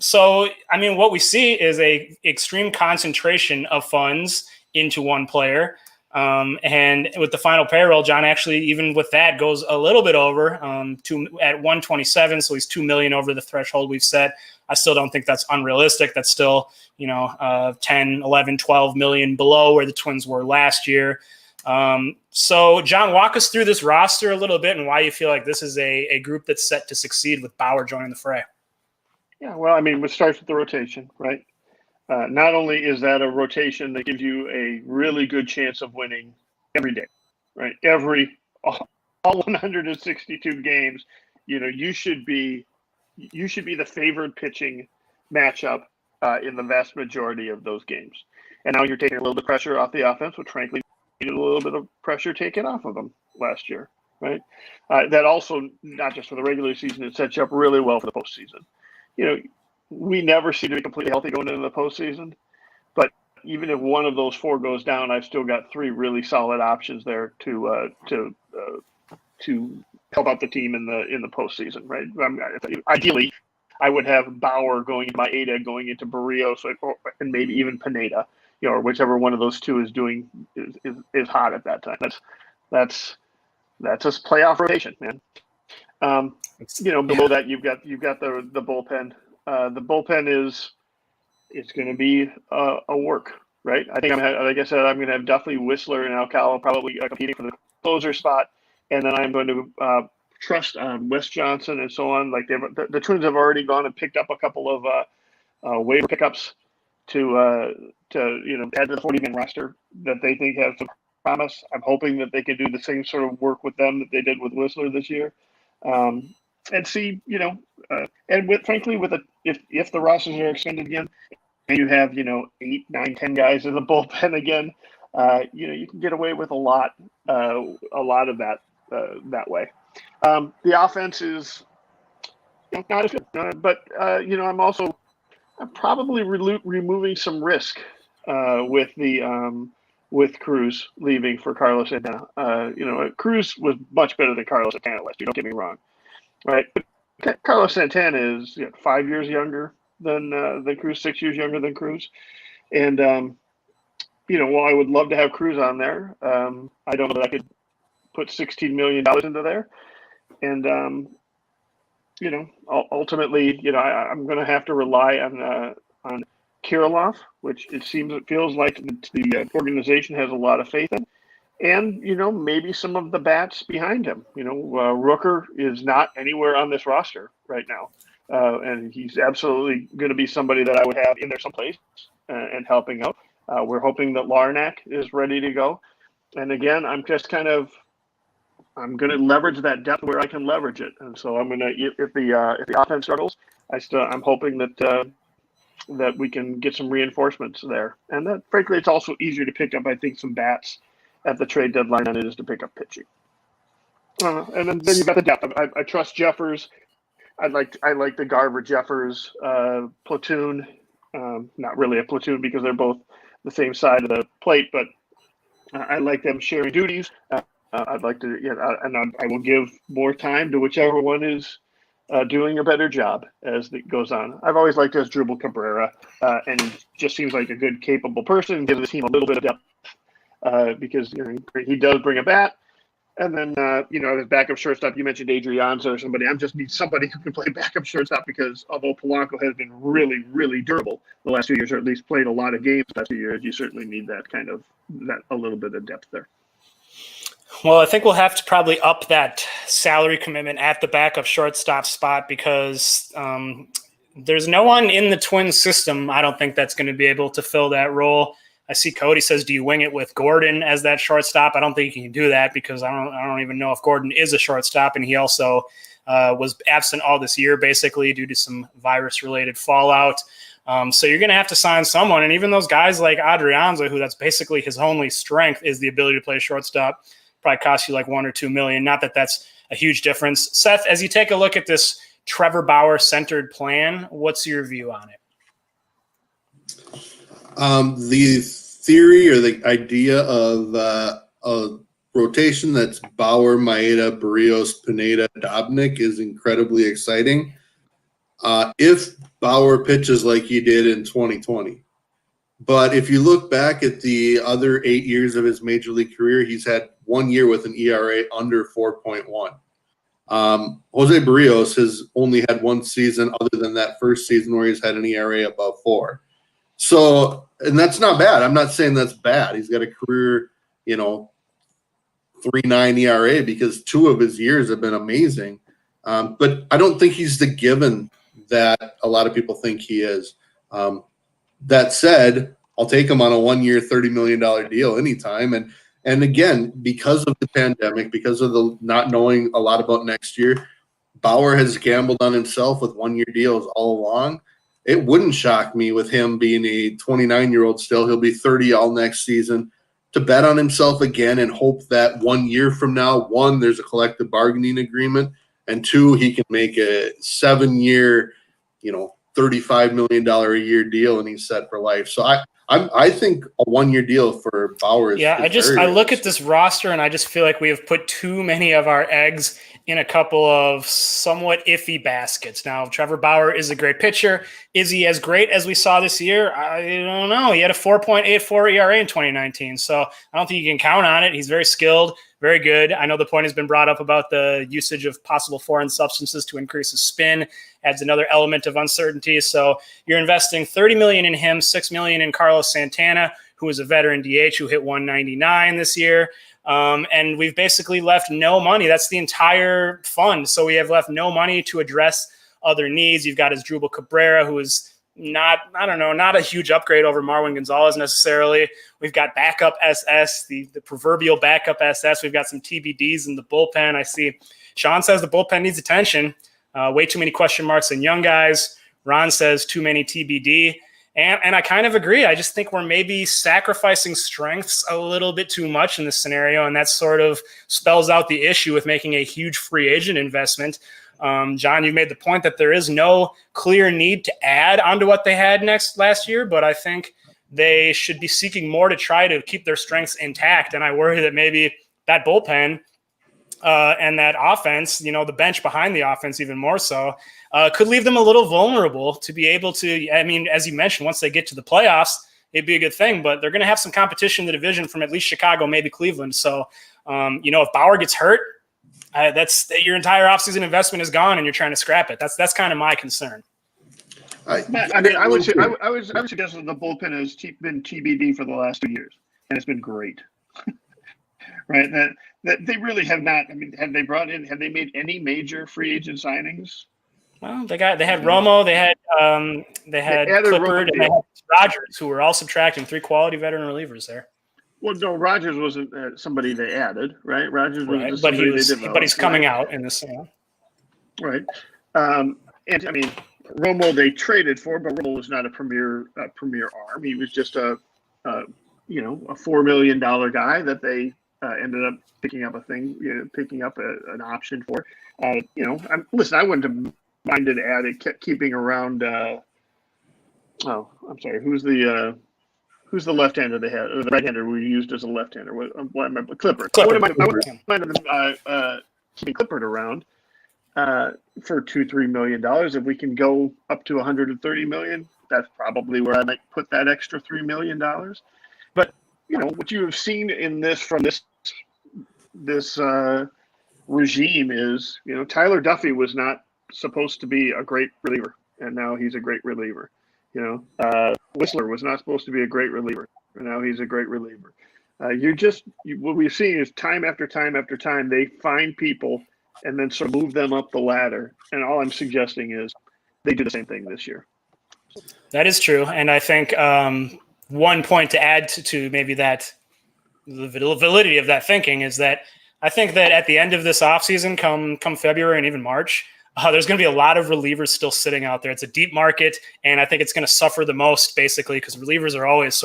So, I mean, what we see is a extreme concentration of funds into one player. And with the final payroll, John actually, even with that, goes a little bit over at 127. So he's $2 million over the threshold we've set. I still don't think that's unrealistic. That's still, 10, 11, 12 million below where the Twins were last year. So John, walk us through this roster a little bit and why you feel like this is a group that's set to succeed with Bauer joining the fray. Yeah, well, I mean, it starts with the rotation, right? Not only is that a rotation that gives you a really good chance of winning every day, right? All 162 games, you should be the favored pitching matchup in the vast majority of those games. And now you're taking a little bit of pressure off the offense, which frankly needed a little bit of pressure taken off of them last year, right? That also, not just for the regular season, it sets you up really well for the postseason. We never seem to be completely healthy going into the postseason, but even if one of those four goes down, I've still got three really solid options there to help out the team in the postseason, right? Ideally, I would have Bauer going into Maeda, going into Barrios, and maybe even Pineda, or whichever one of those two is doing is hot at that time. That's just playoff rotation, man. Below that you've got the bullpen. The bullpen it's going to be a work, right? I think like I said, I'm going to have Duffy, Whistler, and Alcala probably competing for the closer spot, and then I'm going to trust Wes Johnson and so on. Like the Twins have already gone and picked up a couple of waiver pickups to add to the 40-man roster that they think has some promise. I'm hoping that they can do the same sort of work with them that they did with Whistler this year, and see, and frankly, if the rosters are extended again, and you have 8, 9, 10 guys in the bullpen again, you can get away with a lot of that that way. The offense is not as good, but I'm probably removing some risk with Cruz leaving for Carlos Santana. Cruz was much better than Carlos Santana was. Don't get me wrong, right? But Carlos Santana is 5 years younger than Cruz, 6 years younger than Cruz, and while I would love to have Cruz on there, I don't know that I could put $16 million into there, and ultimately, I'm going to have to rely on Kirilloff, which it feels like the organization has a lot of faith in, and maybe some of the bats behind him. Rooker is not anywhere on this roster right now, and he's absolutely going to be somebody that I would have in there someplace and helping out. We're hoping that Larnack is ready to go, and again, I'm going to leverage that depth where I can leverage it, and so I'm going to if the offense struggles, I'm hoping that we can get some reinforcements there, and that frankly it's also easier to pick up, I think, some bats at the trade deadline than it is to pick up pitching. And then you've got the depth. I trust Jeffers. I like the Garver Jeffers platoon. Not really a platoon because they're both the same side of the plate, but I like them sharing duties. I'd like to, and I will give more time to whichever one is doing a better job as it goes on. I've always liked Asdrubal Cabrera, and he just seems like a good, capable person. Gives the team a little bit of depth because he does bring a bat. And then as backup shortstop, you mentioned Adrianza or somebody. I just need somebody who can play backup shortstop because although Polanco has been really, really durable the last few years, or at least played a lot of games the last few years, you certainly need that a little bit of depth there. Well, I think we'll have to probably up that salary commitment at the backup shortstop spot because there's no one in the Twins system, I don't think, that's going to be able to fill that role. I see Cody says, do you wing it with Gordon as that shortstop? I don't think you can do that because I don't even know if Gordon is a shortstop, and he also was absent all this year basically due to some virus-related fallout. So you're going to have to sign someone, and even those guys like Adrianza, who that's basically his only strength is the ability to play shortstop, probably cost you like $1 or $2 million. Not that that's a huge difference. Seth, as you take a look at this Trevor Bauer-centered plan, what's your view on it? The theory or the idea of a rotation that's Bauer, Maeda, Barrios, Pineda, Dobnik is incredibly exciting. If Bauer pitches like he did in 2020. But if you look back at the other 8 years of his major league career, he's had 1 year with an ERA under 4.1. Jose Barrios has only had one season other than that first season where he's had an ERA above 4. So, and that's not bad. I'm not saying that's bad. He's got a career, 3.9 ERA because 2 of his years have been amazing. But I don't think he's the given that a lot of people think he is. That said, I'll take him on a 1 year, $30 million deal anytime. And again, because of the pandemic, because of the not knowing a lot about next year, Bauer has gambled on himself with 1 year deals all along. It wouldn't shock me with him being a 29-year-old still. He'll be 30 all next season to bet on himself again and hope that 1 year from now, 1, there's a collective bargaining agreement, and 2, he can make a 7-year, $35 million a year deal and he's set for life. So I think a 1-year deal for Bauer is I look at this roster and I just feel like we have put too many of our eggs in a couple of somewhat iffy baskets. Now, Trevor Bauer is a great pitcher. Is he as great as we saw this year? I don't know. He had a 4.84 ERA in 2019, so I don't think you can count on it. He's very skilled, very good. I know the point has been brought up about the usage of possible foreign substances to increase his spin, adds another element of uncertainty. So you're investing $30 million in him, $6 million in Carlos Santana, who is a veteran DH who hit 199 this year. And we've basically left no money. That's the entire fund. So we have left no money to address other needs. You've got Asdrubal Cabrera, who is not a huge upgrade over Marwin Gonzalez necessarily. We've got backup SS, the proverbial backup SS. We've got some TBDs in the bullpen. I see Sean says the bullpen needs attention. Way too many question marks in young guys. Ron says too many TBD. And I kind of agree. I just think we're maybe sacrificing strengths a little bit too much in this scenario, and that sort of spells out the issue with making a huge free agent investment. John, you made the point that there is no clear need to add onto what they had last year, but I think they should be seeking more to try to keep their strengths intact. And I worry that maybe that bullpen and that offense, the bench behind the offense even more so, could leave them a little vulnerable to be able to, as you mentioned, once they get to the playoffs, it'd be a good thing, but they're going to have some competition in the division from at least Chicago, maybe Cleveland. So, if Bauer gets hurt, that's your entire offseason investment is gone and you're trying to scrap it. That's kind of my concern. I would suggest that the bullpen has been TBD for the last 2 years, and it's been great. Right? That they really have not. Have they made any major free agent signings? Well, they had Romo, they had Clippard, and they had Rogers, who were all subtracting 3 quality veteran relievers there. Well, no, Rogers wasn't somebody they added, right? Rogers was just but somebody but he's coming out in this. Right. And Romo they traded for, but Romo was not a premier arm. He was just a $4 million guy that they ended up picking up an option for. Listen, I wouldn't have minded keeping around. Who's the left-hander they had, or the right-hander we used as a left-hander? Clippard. I might have keeping Clippard around for $2-3 million. If we can go up to $130 million, that's probably where I might put that extra $3 million. But what you have seen in this regime is, Tyler Duffy was not supposed to be a great reliever, and now he's a great reliever. Whistler was not supposed to be a great reliever, and now he's a great reliever. What we've seen is time after time after time, they find people and then sort of move them up the ladder. And all I'm suggesting is they do the same thing this year. That is true. And I think one point to add to maybe that the validity of that thinking is that I think that at the end of this offseason, come February and even March, there's going to be a lot of relievers still sitting out there. It's a deep market, and I think it's going to suffer the most, basically, because relievers are always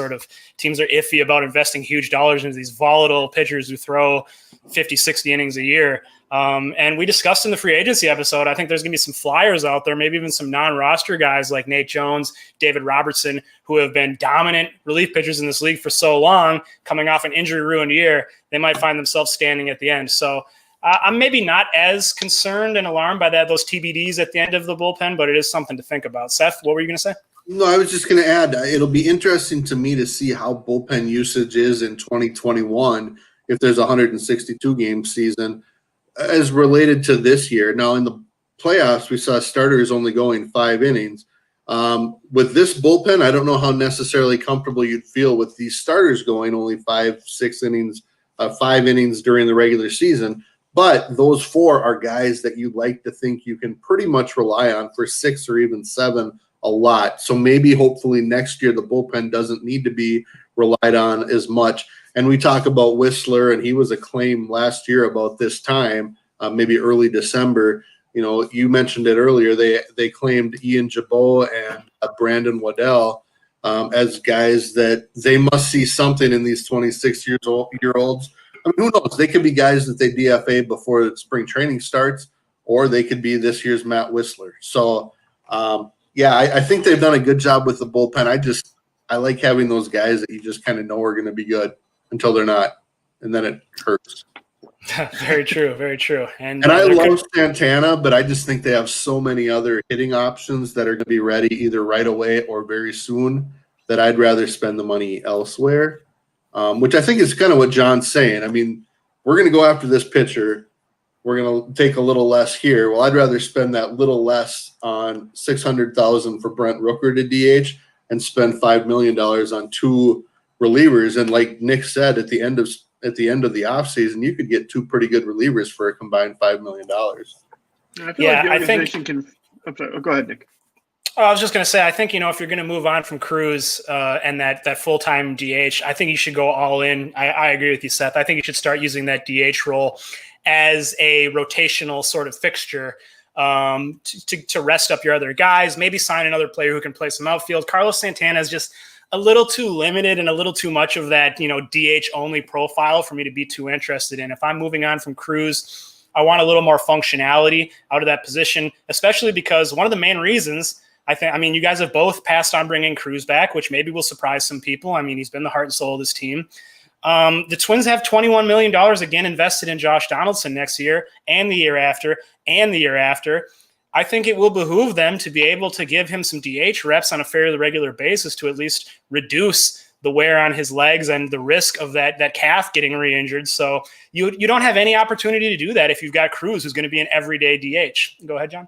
teams are iffy about investing huge dollars into these volatile pitchers who throw 50, 60 innings a year. And we discussed in the free agency episode, I think there's going to be some flyers out there, maybe even some non-roster guys like Nate Jones, David Robertson, who have been dominant relief pitchers in this league for so long, coming off an injury-ruined year. They might find themselves standing at the end. So I'm maybe not as concerned and alarmed by those TBDs at the end of the bullpen, but it is something to think about. Seth, what were you going to say? No, I was just going to add, it'll be interesting to me to see how bullpen usage is in 2021 if there's a 162-game season as related to this year. Now, in the playoffs, we saw starters only going 5 innings. With this bullpen, I don't know how necessarily comfortable you'd feel with these starters going only 5-6 innings, 5 innings during the regular season. But those 4 are guys that you like to think you can pretty much rely on for 6 or even 7 a lot. So maybe hopefully next year the bullpen doesn't need to be relied on as much. And we talk about Whistler, and he was a claim last year about this time, maybe early December. You mentioned it earlier. They claimed Ian Jabot and Brandon Waddell as guys that they must see something in these 26-year-olds. I mean, who knows? They could be guys that they DFA before spring training starts, or they could be this year's Matt Whistler. So, I think they've done a good job with the bullpen. I like having those guys that you just kind of know are going to be good until they're not, and then it hurts. Very true, very true. And I love Santana, but I just think they have so many other hitting options that are going to be ready either right away or very soon that I'd rather spend the money elsewhere, which I think is kind of what John's saying. I mean, we're going to go after this pitcher. We're going to take a little less here. Well, I'd rather spend that little less on $600,000 for Brent Rooker to DH and spend $5 million on two relievers. And like Nick said, at the end of the offseason, you could get two pretty good relievers for a combined $5 million. I feel like the organization can. I'm sorry. Go ahead, Nick. I was just going to say, I think, if you're going to move on from Cruz and that full-time DH, I think you should go all in. I agree with you, Seth. I think you should start using that DH role as a rotational sort of fixture to rest up your other guys, maybe sign another player who can play some outfield. Carlos Santana is just a little too limited and a little too much of that, DH only profile for me to be too interested in. If I'm moving on from Cruz, I want a little more functionality out of that position, especially because one of the main reasons you guys have both passed on bringing Cruz back, which maybe will surprise some people. I mean, he's been the heart and soul of this team. The Twins have $21 million again invested in Josh Donaldson next year and the year after and the year after. I think it will behoove them to be able to give him some DH reps on a fairly regular basis to at least reduce the wear on his legs and the risk of that calf getting re-injured. So you don't have any opportunity to do that if you've got Cruz, who's going to be an everyday DH. Go ahead, John.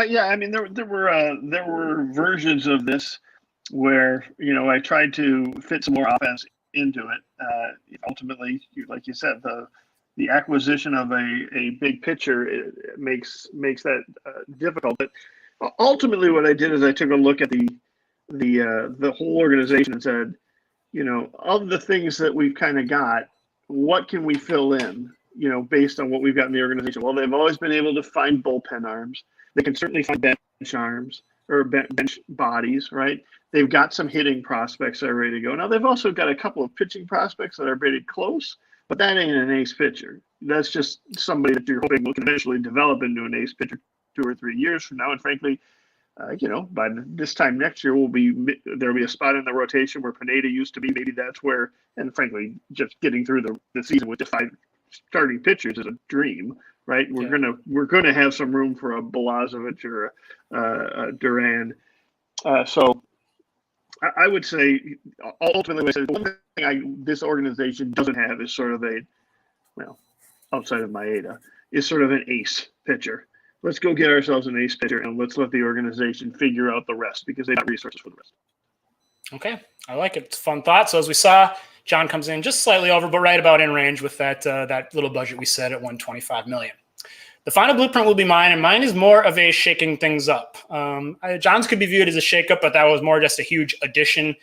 Yeah, I mean, there were versions of this where I tried to fit some more offense into it. Ultimately, like you said, the acquisition of a big pitcher it makes that difficult. But ultimately, what I did is I took a look at the whole organization and said, of the things that we've kind of got, what can we fill in? Based on what we've got in the organization. Well, they've always been able to find bullpen arms. They can certainly find bench arms or bench bodies, right? They've got some hitting prospects that are ready to go. Now, they've also got a couple of pitching prospects that are pretty close, but that ain't an ace pitcher. That's just somebody that you're hoping will eventually develop into an ace pitcher 2 or 3 years from now. And frankly, by this time next year, there'll be a spot in the rotation where Pineda used to be. Maybe that's where, and frankly, just getting through the season with the 5 starting pitchers is a dream. Right, we're gonna have some room for a Balazovic or a Duran. So I would say ultimately, the one thing this organization doesn't have is sort of outside of Maeda, is sort of an ace pitcher. Let's go get ourselves an ace pitcher and let's let the organization figure out the rest because they've got resources for the rest. Okay, I like it. It's a fun thought. So as we saw, John comes in just slightly over, but right about in range with that little budget we set at $125 million. The final blueprint will be mine, and mine is more of a shaking things up. John's could be viewed as a shakeup, but that was more just a huge addition,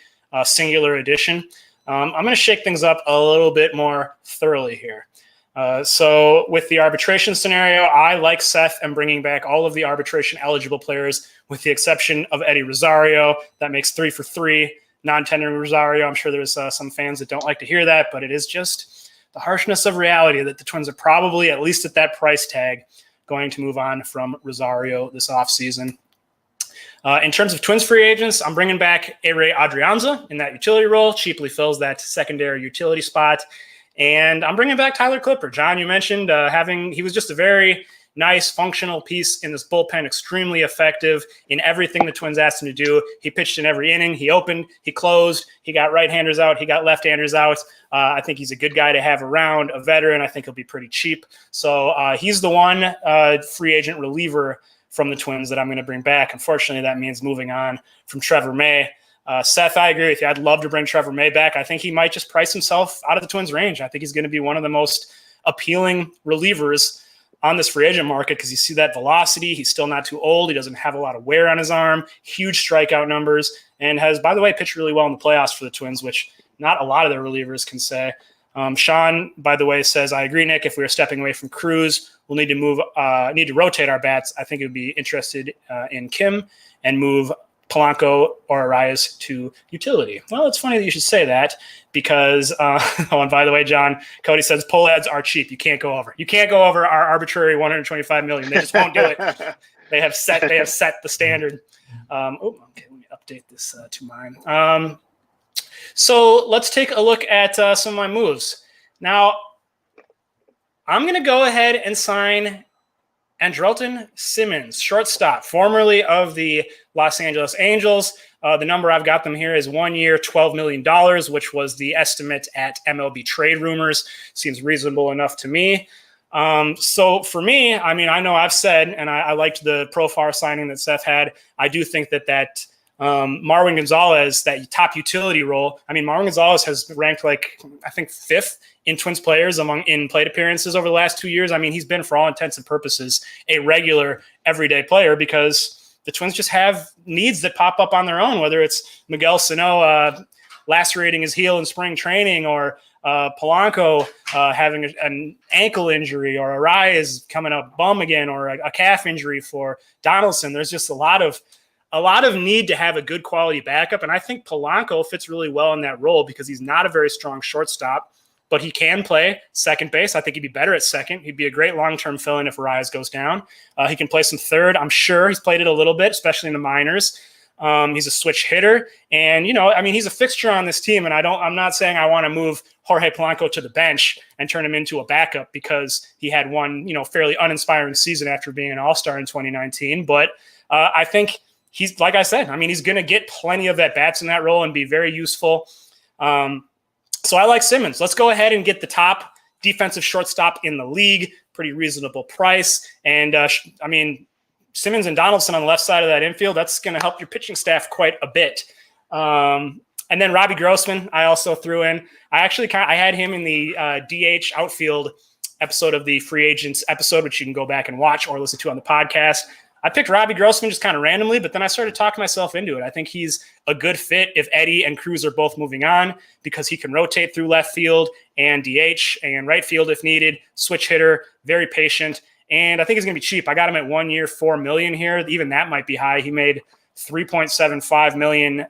singular addition. I'm going to shake things up a little bit more thoroughly here. So with the arbitration scenario, I, like Seth, am bringing back all of the arbitration eligible players with the exception of Eddie Rosario. That makes 3 for 3. Non-tendering Rosario. I'm sure there's some fans that don't like to hear that, but it is just the harshness of reality that the Twins are probably, at least at that price tag, going to move on from Rosario this offseason. In terms of Twins free agents, I'm bringing back A-Ray Adrianza in that utility role, cheaply fills that secondary utility spot. And I'm bringing back Tyler Clipper. John, you mentioned he was just a very nice functional piece in this bullpen, extremely effective in everything the Twins asked him to do. He pitched in every inning. He opened, he closed, he got right-handers out, he got left-handers out. I think he's a good guy to have around, a veteran. I think he'll be pretty cheap. So he's the one free agent reliever from the Twins that I'm going to bring back. Unfortunately, that means moving on from Trevor May. Seth, I agree with you. I'd love to bring Trevor May back. I think he might just price himself out of the Twins' range. I think he's going to be one of the most appealing relievers on this free agent market because you see that velocity. He's still not too old. He doesn't have a lot of wear on his arm, huge strikeout numbers, and has, by the way, pitched really well in the playoffs for the Twins, which not a lot of their relievers can say. Sean, by the way, says, I agree, Nick. If we were stepping away from Cruz, we'll need to rotate our bats. I think it would be interested in Kim and move Polanco or Arias to utility. Well, it's funny that you should say that because, and by the way, John, Cody says Polads are cheap. You can't go over. You can't go over our arbitrary $125 million. They just won't do it. They have set the standard. update this to mine. So let's take a look at some of my moves. Now, I'm going to go ahead and sign Andrelton Simmons, shortstop, formerly of the Los Angeles Angels. The number I've got them here is 1 year, $12 million, which was the estimate at MLB Trade Rumors. Seems reasonable enough to me. So for me, I mean, I know I've said, and I liked the Profar signing that Seth had. I do think that Marwin Gonzalez, that top utility role. I mean, Marwin Gonzalez has ranked like, I think, 5th in Twins players in plate appearances over the last 2 years. I mean, he's been, for all intents and purposes, a regular everyday player because the Twins just have needs that pop up on their own, whether it's Miguel Sano lacerating his heel in spring training, or Polanco having an ankle injury, or Arias coming up bum again, or a calf injury for Donaldson. There's just a lot of need to have a good quality backup. And I think Polanco fits really well in that role because he's not a very strong shortstop, but he can play second base. I think he'd be better at second. He'd be a great long-term fill-in if Arias goes down. He can play some third. I'm sure he's played it a little bit, especially in the minors. He's a switch hitter, and I mean, he's a fixture on this team. And I'm not saying I want to move Jorge Polanco to the bench and turn him into a backup because he had one, fairly uninspiring season after being an all-star in 2019. But I think he's, like I said, I mean, he's going to get plenty of at-bats in that role and be very useful. So I like Simmons. Let's go ahead and get the top defensive shortstop in the league. Pretty reasonable price. And, I mean, Simmons and Donaldson on the left side of that infield, that's going to help your pitching staff quite a bit. And then Robbie Grossman, I also threw in. I had him in the DH outfield episode of the Free Agents episode, which you can go back and watch or listen to on the podcast. I picked Robbie Grossman just kind of randomly, but then I started talking myself into it. I think he's a good fit if Eddie and Cruz are both moving on because he can rotate through left field and DH and right field if needed. Switch hitter, very patient, and I think he's going to be cheap. I got him at 1 year, $4 million here. Even that might be high. He made $3.75 million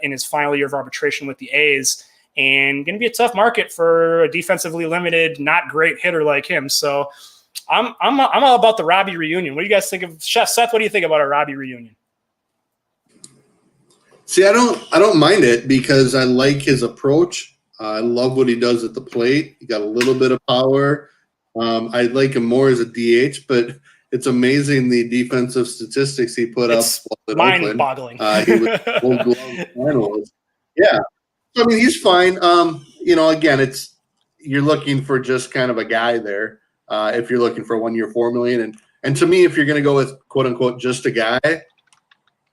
in his final year of arbitration with the A's, and going to be a tough market for a defensively limited, not great hitter like him. So I'm all about the Robbie reunion. What do you guys think of Chef Seth? What do you think about a Robbie reunion? See, I don't mind it because I like his approach. I love what he does at the plate. He got a little bit of power. I like him more as a DH, but it's amazing the defensive statistics he put up. Mind-boggling. He was Gold Glove finalist. Yeah, I mean he's fine. Again, you're looking for just kind of a guy there. If you're looking for 1 year, $4 million, and to me, if you're going to go with quote unquote just a guy,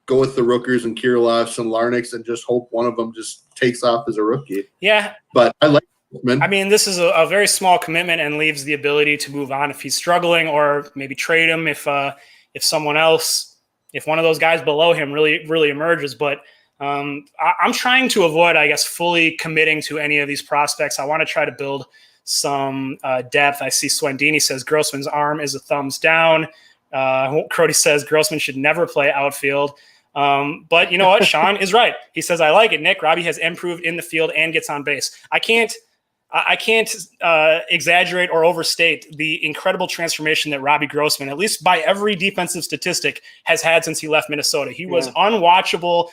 go with the Rookers and Kirillovs and Larnachs and just hope one of them just takes off as a rookie. Yeah, but I like. I mean, this is a very small commitment and leaves the ability to move on if he's struggling, or maybe trade him if someone else, if one of those guys below him really emerges. But I'm trying to avoid, I guess, fully committing to any of these prospects. I want to try to build some depth. I see Swendini says Grossman's arm is a thumbs down. Crody says Grossman should never play outfield. But you know what? Sean is right. He says, I like it, Nick. Robbie has improved in the field and gets on base. I can't exaggerate or overstate the incredible transformation that Robbie Grossman, at least by every defensive statistic, has had since he left Minnesota. He was unwatchable,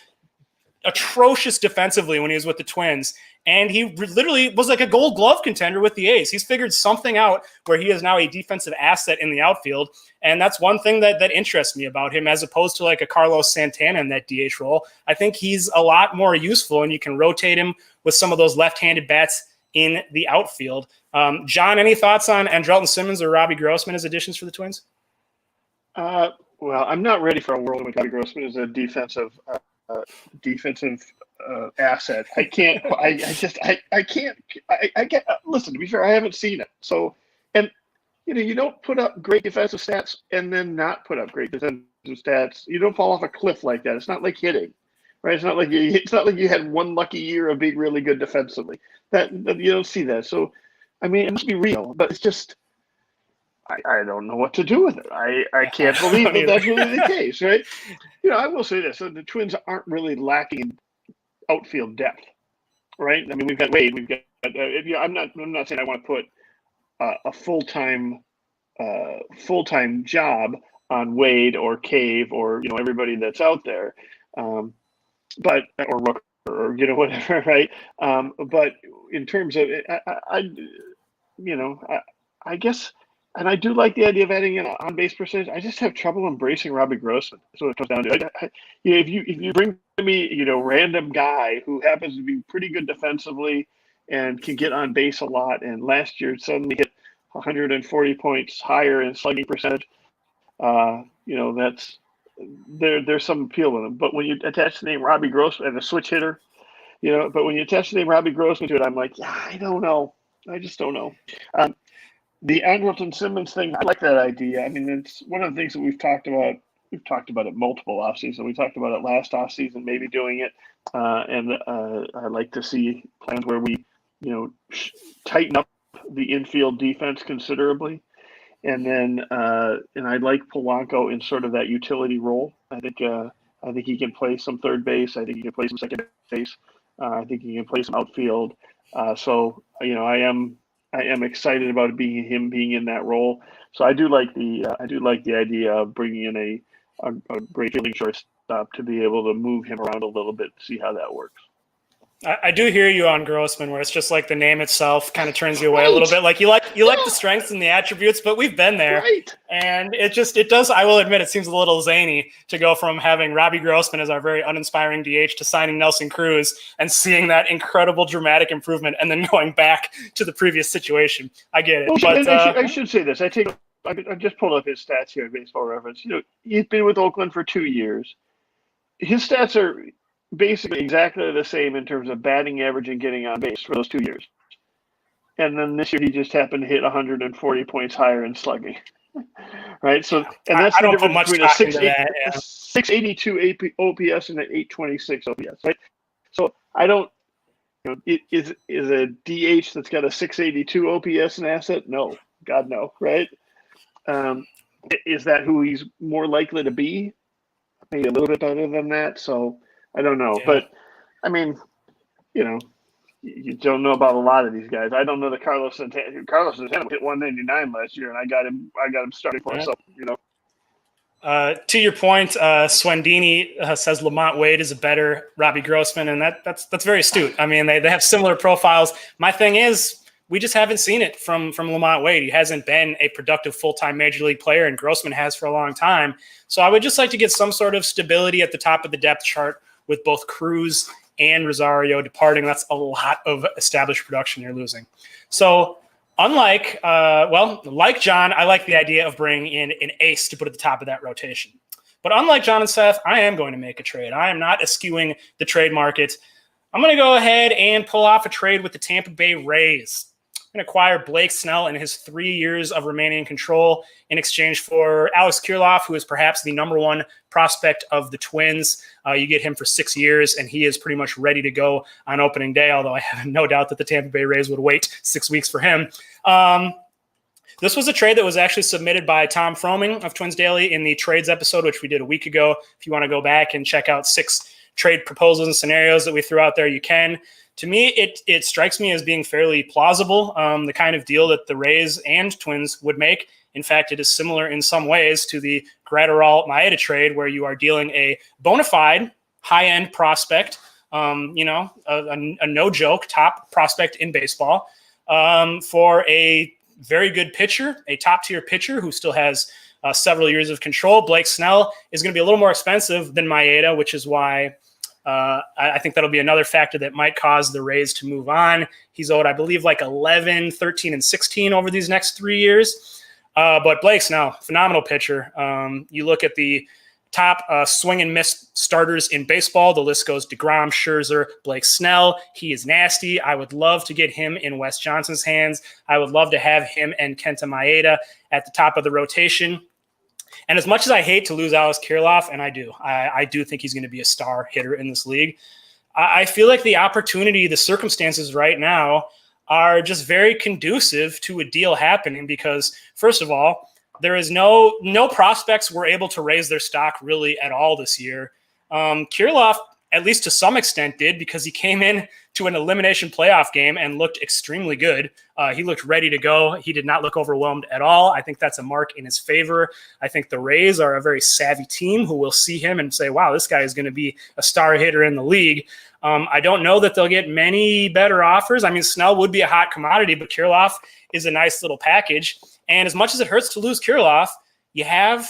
atrocious defensively when he was with the Twins. And he literally was like a Gold Glove contender with the A's. He's figured something out where he is now a defensive asset in the outfield. And that's one thing that interests me about him, as opposed to like a Carlos Santana in that DH role. I think he's a lot more useful, and you can rotate him with some of those left-handed bats in the outfield. John, any thoughts on Andrelton Simmons or Robbie Grossman as additions for the Twins? Well, I'm not ready for a world in which Robbie Grossman is a defensive asset. I can't. I can't. I get. Listen, to be fair, I haven't seen it. So, and you don't put up great defensive stats and then not put up great defensive stats. You don't fall off a cliff like that. It's not like hitting, right? It's not like you had one lucky year of being really good defensively. That you don't see that. So, I mean, it must be real, but it's just. I don't know what to do with it. I can't believe that that's really the case, right? I will say this: so the Twins aren't really lacking in outfield depth, right? I mean, we've got Wade, we've got. I'm not saying I want to put a full-time job on Wade or Cave or everybody that's out there. but or Rook or whatever, right? But in terms of I guess, and I do like the idea of adding an on base percentage. I just have trouble embracing Robbie Grossman. That's what it comes down to. If you bring me random guy who happens to be pretty good defensively and can get on base a lot, and last year suddenly hit 140 points higher in slugging percentage, that's there's some appeal with him. But when you attach the name Robbie Grossman and a switch hitter, but when you attach the name Robbie Grossman to it, I'm like, yeah, I don't know. I just don't know. The Andrelton Simmons thing, I like that idea. I mean, it's one of the things that we've talked about. We've talked about it multiple offseasons. We talked about it last offseason, maybe doing it. And I like to see plans where we, tighten up the infield defense considerably. And then, and I like Polanco in sort of that utility role. I think he can play some third base. I think he can play some second base. I think he can play some outfield. So I am excited about him being in that role. So I do like the idea of bringing in a great fielding shortstop to be able to move him around a little bit, see how that works. I do hear you on Grossman, where it's just like the name itself kind of turns you away a little bit. Like you like the strengths and the attributes, but we've been there, right. And it does. I will admit, it seems a little zany to go from having Robbie Grossman as our very uninspiring DH to signing Nelson Cruz and seeing that incredible dramatic improvement, and then going back to the previous situation. I get it, but I should say this. I just pulled up his stats here at Baseball Reference. He's been with Oakland for 2 years. His stats are basically exactly the same in terms of batting average and getting on base for those 2 years. And then this year he just happened to hit 140 points higher in slugging. Right? So, and that's the difference between a 682 OPS and an 826 OPS, right? So I don't, is a DH that's got a 682 OPS an asset? No, God, no, right? Is that who he's more likely to be? Maybe a little bit better than that. So I don't know, but I mean, you don't know about a lot of these guys. I don't know that Carlos Santana hit 199 last year, and I got him starting for him. So to your point, Swendini says Lamont Wade is a better Robbie Grossman, and that's very astute. I mean, they have similar profiles. My thing is, we just haven't seen it from Lamont Wade. He hasn't been a productive full-time major league player, and Grossman has for a long time. So I would just like to get some sort of stability at the top of the depth chart with both Cruz and Rosario departing. That's a lot of established production you're losing. So unlike, like John, I like the idea of bringing in an ace to put at the top of that rotation. But unlike John and Seth, I am going to make a trade. I am not eschewing the trade market. I'm going to go ahead and pull off a trade with the Tampa Bay Rays. I'm going to acquire Blake Snell and his 3 years of remaining control in exchange for Alex Kirilloff, who is perhaps the number one prospect of the Twins. You get him for 6 years, and he is pretty much ready to go on opening day, although I have no doubt that the Tampa Bay Rays would wait 6 weeks for him. This was a trade that was actually submitted by Tom Froming of Twins Daily in the trades episode, which we did a week ago. If you want to go back and check out 6 trade proposals and scenarios that we threw out there, you can. To me, it strikes me as being fairly plausible, the kind of deal that the Rays and Twins would make. In fact, it is similar in some ways to the Gratterall-Maeda trade, where you are dealing a bona fide high-end prospect, a no-joke top prospect in baseball, for a very good pitcher, a top-tier pitcher who still has several years of control. Blake Snell is going to be a little more expensive than Maeda, which is why I think that'll be another factor that might cause the Rays to move on. He's owed, I believe, like 11, 13, and 16 over these next 3 years. But Blake Snell, phenomenal pitcher. You look at the top swing and miss starters in baseball. The list goes DeGrom, Scherzer, Blake Snell. He is nasty. I would love to get him in Wes Johnson's hands. I would love to have him and Kenta Maeda at the top of the rotation. And as much as I hate to lose Alex Kirilloff, and I do think he's going to be a star hitter in this league, I feel like the opportunity, the circumstances right now are just very conducive to a deal happening because, first of all, there is no prospects were able to raise their stock really at all this year. Kirilloff, at least to some extent, did because he came in to an elimination playoff game and looked extremely good. He looked ready to go. He did not look overwhelmed at all. I think that's a mark in his favor. I think the Rays are a very savvy team who will see him and say, wow, this guy is going to be a star hitter in the league. I don't know that they'll get many better offers. I mean, Snell would be a hot commodity, but Kirilloff is a nice little package. And as much as it hurts to lose Kirilloff, you have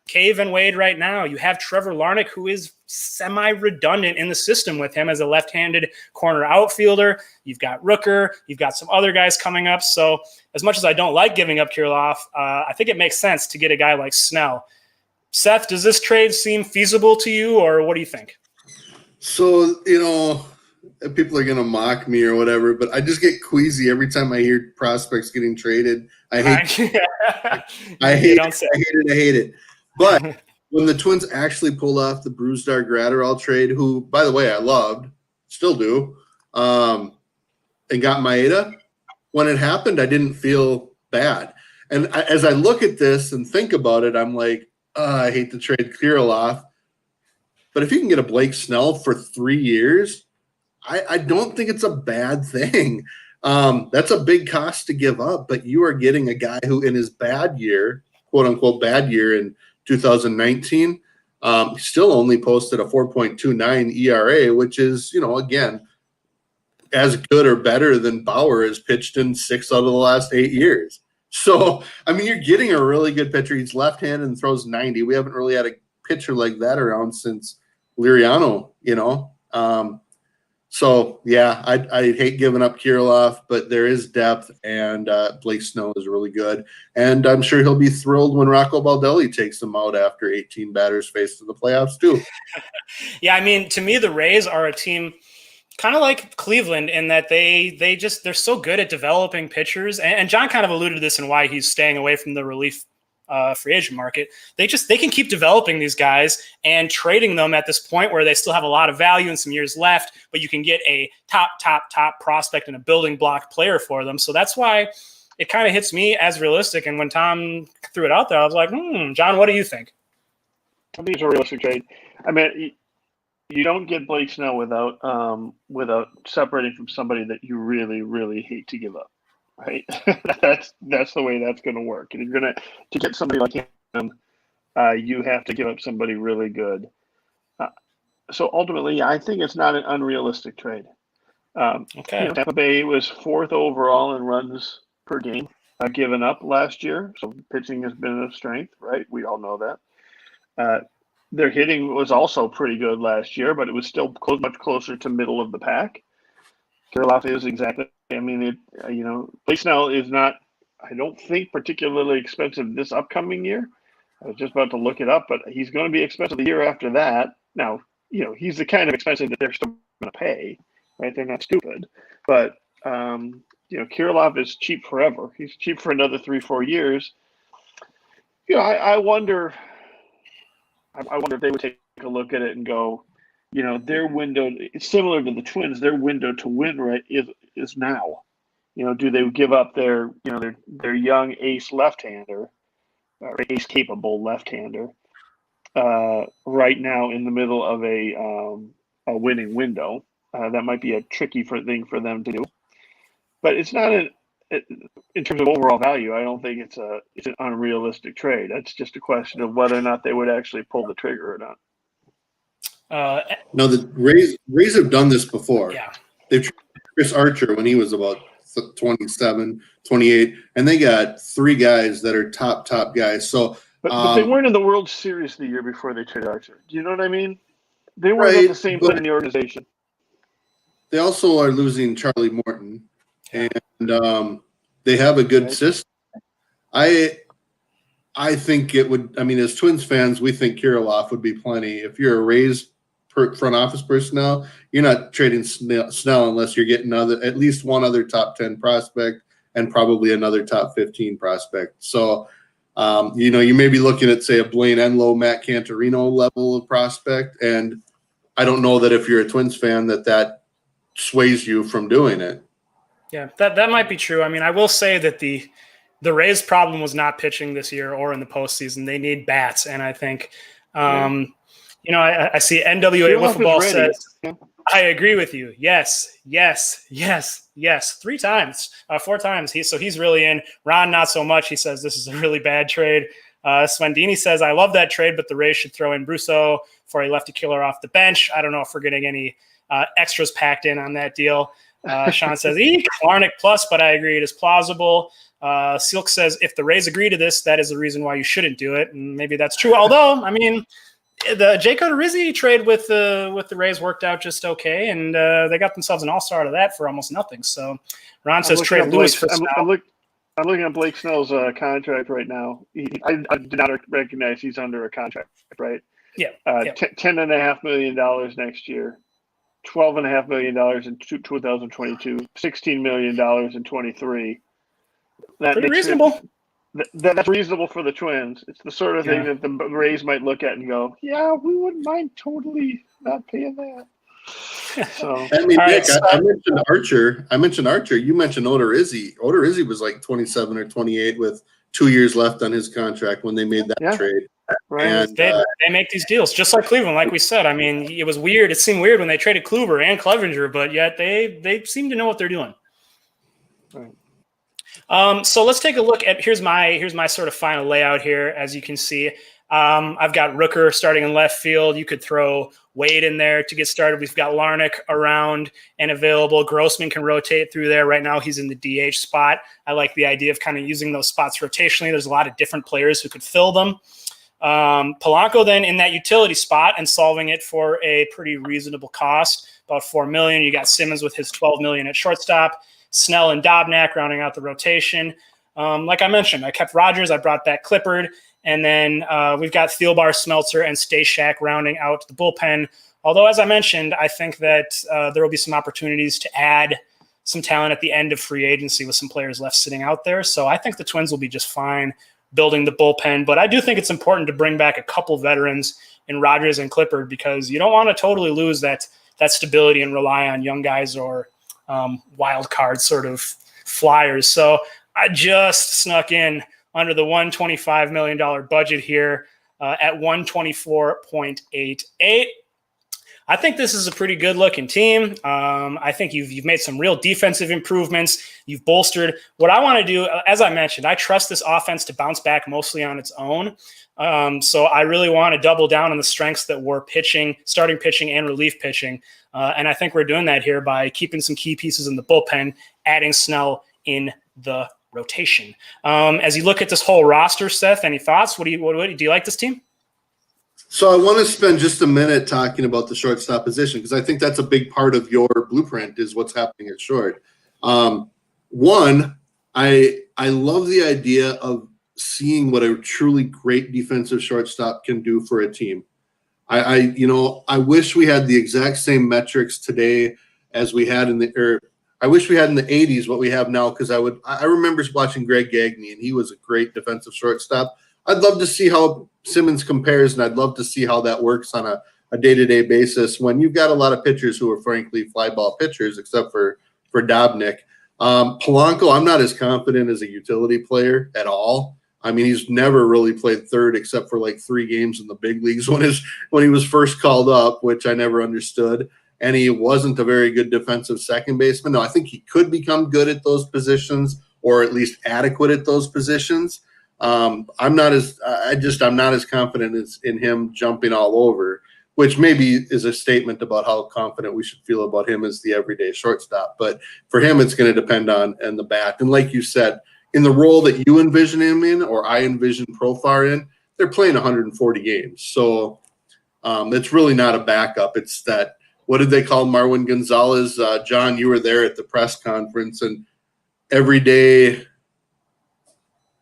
Cave and Wade right now. You have Trevor Larnach, who is semi-redundant in the system with him as a left-handed corner outfielder. You've got Rooker. You've got some other guys coming up. So as much as I don't like giving up Kirilloff, I think it makes sense to get a guy like Snell. Seth, does this trade seem feasible to you, or what do you think? So, people are going to mock me or whatever, but I just get queasy every time I hear prospects getting traded. I hate it. But when the Twins actually pulled off the Brusdar Gratterall trade, who, by the way, I loved, still do, and got Maeda, when it happened, I didn't feel bad. And as I look at this and think about it, I'm like, I hate to trade Kirilloff. But if you can get a Blake Snell for 3 years, I don't think it's a bad thing. That's a big cost to give up, but you are getting a guy who in his bad year, quote unquote bad year in 2019, still only posted a 4.29 ERA, which is, again, as good or better than Bauer has pitched in 6 out of the last 8 years. So, I mean, you're getting a really good pitcher. He's left-handed and throws 90. We haven't really had a pitcher like that around since Liriano, So, yeah, I hate giving up Kirilloff, but there is depth, and Blake Snell is really good. And I'm sure he'll be thrilled when Rocco Baldelli takes him out after 18 batters faced in the playoffs, too. Yeah, I mean, to me, the Rays are a team kind of like Cleveland in that they're so good at developing pitchers. And John kind of alluded to this and why he's staying away from the relief free agent market. They can keep developing these guys and trading them at this point where they still have a lot of value and some years left, but you can get a top prospect and a building block player for them. So that's why it kind of hits me as realistic. And when Tom threw it out there, I was like, John, what do you think? I think it's a realistic trade. I mean, you don't get Blake Snell without separating from somebody that you really, really hate to give up. Right, that's the way that's going to work. And you're to get somebody like him, you have to give up somebody really good. So ultimately, I think it's not an unrealistic trade. Okay. Tampa Bay was 4th overall in runs per game given up last year. So pitching has been a strength, right? We all know that. Their hitting was also pretty good last year, but it was still much closer to middle of the pack. Kirilloff is exactly. I mean, Blake Snell is not, I don't think, particularly expensive this upcoming year. I was just about to look it up, but he's going to be expensive the year after that. Now, he's the kind of expensive that they're still going to pay, right? They're not stupid. But, Kirilloff is cheap forever. He's cheap for another 3-4 years. I wonder if they would take a look at it and go, their window, it's similar to the Twins, their window to win, right, is now. Do they give up their young ace left-hander, or ace capable left-hander, right now in the middle of a winning window? That might be a tricky thing for them to do. But it's not in terms of overall value, I don't think it's an unrealistic trade. That's just a question of whether or not they would actually pull the trigger or not. No, the Rays have done this before. Yeah. They've traded Chris Archer when he was about 27, 28, and they got 3 guys that are top guys. So, but they weren't in the World Series the year before they traded Archer. Do you know what I mean? They weren't at the same point in the organization. They also are losing Charlie Morton, and they have a good system. I think it would. I mean, as Twins fans, we think Kirilloff would be plenty. If you're a Rays front office personnel, you're not trading Snell unless you're getting at least one other top 10 prospect and probably another top 15 prospect. So, you may be looking at, say, a Blaine Enlow, Matt Cantorino level of prospect, and I don't know that if you're a Twins fan that sways you from doing it. Yeah, that might be true. I mean, I will say that the Rays' problem was not pitching this year or in the postseason. They need bats, and I think, I see NWA Wiffle Ball says, I agree with you. Yes. 3 times, 4 times. He's really in. Ron, not so much. He says this is a really bad trade. Swendini says, I love that trade, but the Rays should throw in Brusso for a lefty killer off the bench. I don't know if we're getting any extras packed in on that deal. Sean says, Klarnick plus, but I agree it is plausible. Silk says, if the Rays agree to this, that is the reason why you shouldn't do it. And maybe that's true. Although, I mean, the Jake Odorizzi trade with the Rays worked out just okay, and they got themselves an all-star out of that for almost nothing. So Ron says trade Lewis for Snell. I'm looking at Blake Snell's contract right now. I did not recognize he's under a contract, right? Yeah. $10.5 million next year, $12.5 million in 2022, $16 million in 23. Pretty reasonable. That's reasonable for the Twins. It's the sort of thing that the Rays might look at and go, yeah, we wouldn't mind totally not paying that. So I mean, Nick, I mentioned Archer. You mentioned Odorizzi. Odorizzi was like 27 or 28 with 2 years left on his contract when they made that trade. Right. And, they make these deals just like Cleveland, like we said. I mean, it was weird. It seemed weird when they traded Kluber and Clevenger, but yet they seem to know what they're doing. Right. So let's take a look at here's my sort of final layout here. As you can see, I've got Rooker starting in left field. You could throw Wade in there to get started. We've got Larnach around and available. Grossman can rotate through there. Right now he's in the DH spot. I like the idea of kind of using those spots rotationally. There's a lot of different players who could fill them. Polanco then in that utility spot and solving it for a pretty reasonable cost, about $4 million. You got Simmons with his $12 million at shortstop. Snell and Dobnak rounding out the rotation. Like I mentioned, I kept Rogers. I brought back Clippard. And then we've got Thielbar, Smeltzer, and Stashak rounding out the bullpen. Although, as I mentioned, I think that there will be some opportunities to add some talent at the end of free agency with some players left sitting out there. So I think the Twins will be just fine building the bullpen. But I do think it's important to bring back a couple veterans in Rogers and Clippard because you don't want to totally lose that stability and rely on young guys or wild card sort of flyers. So I just snuck in under the $125 million budget here at 124.88. I think this is a pretty good looking team. I think you've made some real defensive improvements. You've bolstered. What I want to do, as I mentioned, I trust this offense to bounce back mostly on its own. So I really want to double down on the strengths that were pitching, starting pitching and relief pitching. And I think we're doing that here by keeping some key pieces in the bullpen, adding Snell in the rotation. As you look at this whole roster, Seth, any thoughts? Do you like this team? So I want to spend just a minute talking about the shortstop position because I think that's a big part of your blueprint is what's happening at short. One, I love the idea of seeing what a truly great defensive shortstop can do for a team. I wish we had the exact same metrics today as we had I wish we had in the 80s what we have now because I remember watching Greg Gagne and he was a great defensive shortstop. I'd love to see how Simmons compares, and I'd love to see how that works on a day-to-day basis when you've got a lot of pitchers who are frankly fly ball pitchers, except for Dobnak. Polanco, I'm not as confident as a utility player at all. I mean, he's never really played third except for like 3 games in the big leagues when he was first called up, which I never understood. And he wasn't a very good defensive second baseman. No, I think he could become good at those positions or at least adequate at those positions. I'm not as confident in him jumping all over, which maybe is a statement about how confident we should feel about him as the everyday shortstop. But for him, it's going to depend on the bat. And like you said, in the role that you envision him in, or I envision Profar in, they're playing 140 games. So it's really not a backup. It's that, what did they call Marwin Gonzalez? John, you were there at the press conference, and every day,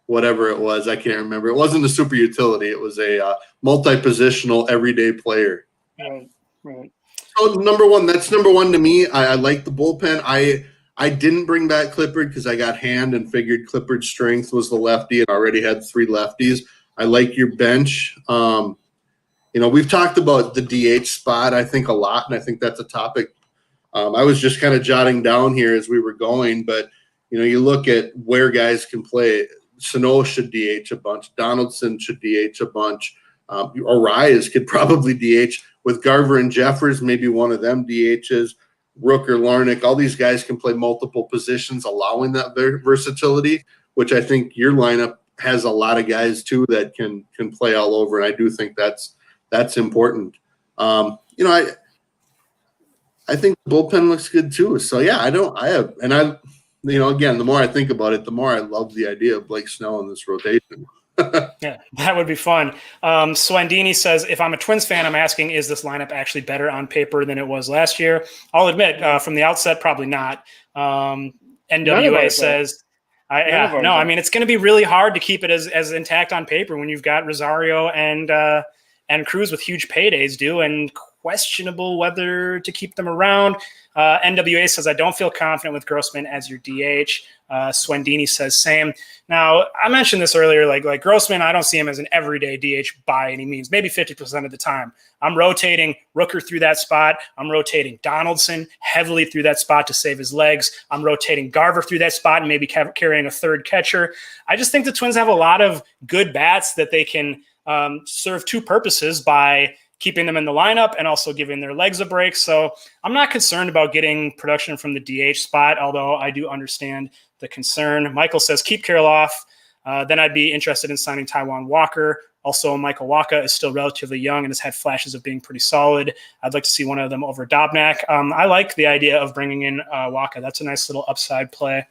whatever it was, I can't remember. It wasn't a super utility. It was a multi-positional everyday player. Right. So that's number one to me. I like the bullpen. I didn't bring back Clippard because I got Hand and figured Clippard's strength was the lefty and already had 3 lefties. I like your bench. We've talked about the DH spot, I think, a lot, and I think that's a topic I was just kind of jotting down here as we were going. But, you look at where guys can play. Sano should DH a bunch. Donaldson should DH a bunch. Arias could probably DH with Garver and Jeffers, maybe one of them DHs, Rook or Larnick, all these guys can play multiple positions, allowing that versatility, which I think your lineup has a lot of guys too that can play all over. And I do think that's important. I think the bullpen looks good too. So yeah, again, the more I think about it, the more I love the idea of Blake Snell in this rotation. Yeah, that would be fun. Swandini says, if I'm a Twins fan, I'm asking, is this lineup actually better on paper than it was last year? I'll admit, from the outset, probably not. NWA says, it's going to be really hard to keep it as intact on paper when you've got Rosario and Cruz with huge paydays due and questionable whether to keep them around. NWA says, I don't feel confident with Grossman as your DH. Swandini says same. Now, I mentioned this earlier, like Grossman, I don't see him as an everyday DH by any means, maybe 50% of the time. I'm rotating Rooker through that spot. I'm rotating Donaldson heavily through that spot to save his legs. I'm rotating Garver through that spot and maybe carrying a third catcher. I just think the Twins have a lot of good bats that they can serve two purposes by keeping them in the lineup and also giving their legs a break. So I'm not concerned about getting production from the DH spot, although I do understand the concern. Michael says, keep Kirilloff. Then I'd be interested in signing Taijuan Walker. Also, Michael Wacha is still relatively young and has had flashes of being pretty solid. I'd like to see one of them over Dobnak. I like the idea of bringing in Wacha. That's a nice little upside play.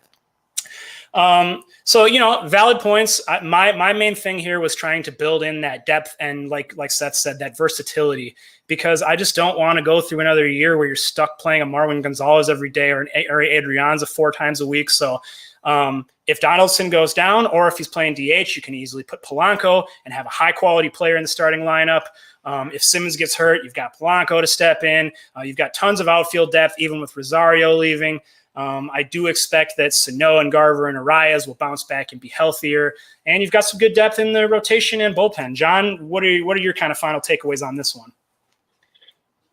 Valid points. My main thing here was trying to build in that depth and like Seth said, that versatility, because I just don't want to go through another year where you're stuck playing a Marwin Gonzalez every day or Adrianza 4 times a week. So if Donaldson goes down or if he's playing DH, you can easily put Polanco and have a high quality player in the starting lineup. If Simmons gets hurt, you've got Polanco to step in. You've got tons of outfield depth, even with Rosario leaving. I do expect that Sano and Garver and Arias will bounce back and be healthier. And you've got some good depth in the rotation and bullpen. John, what are your kind of final takeaways on this one?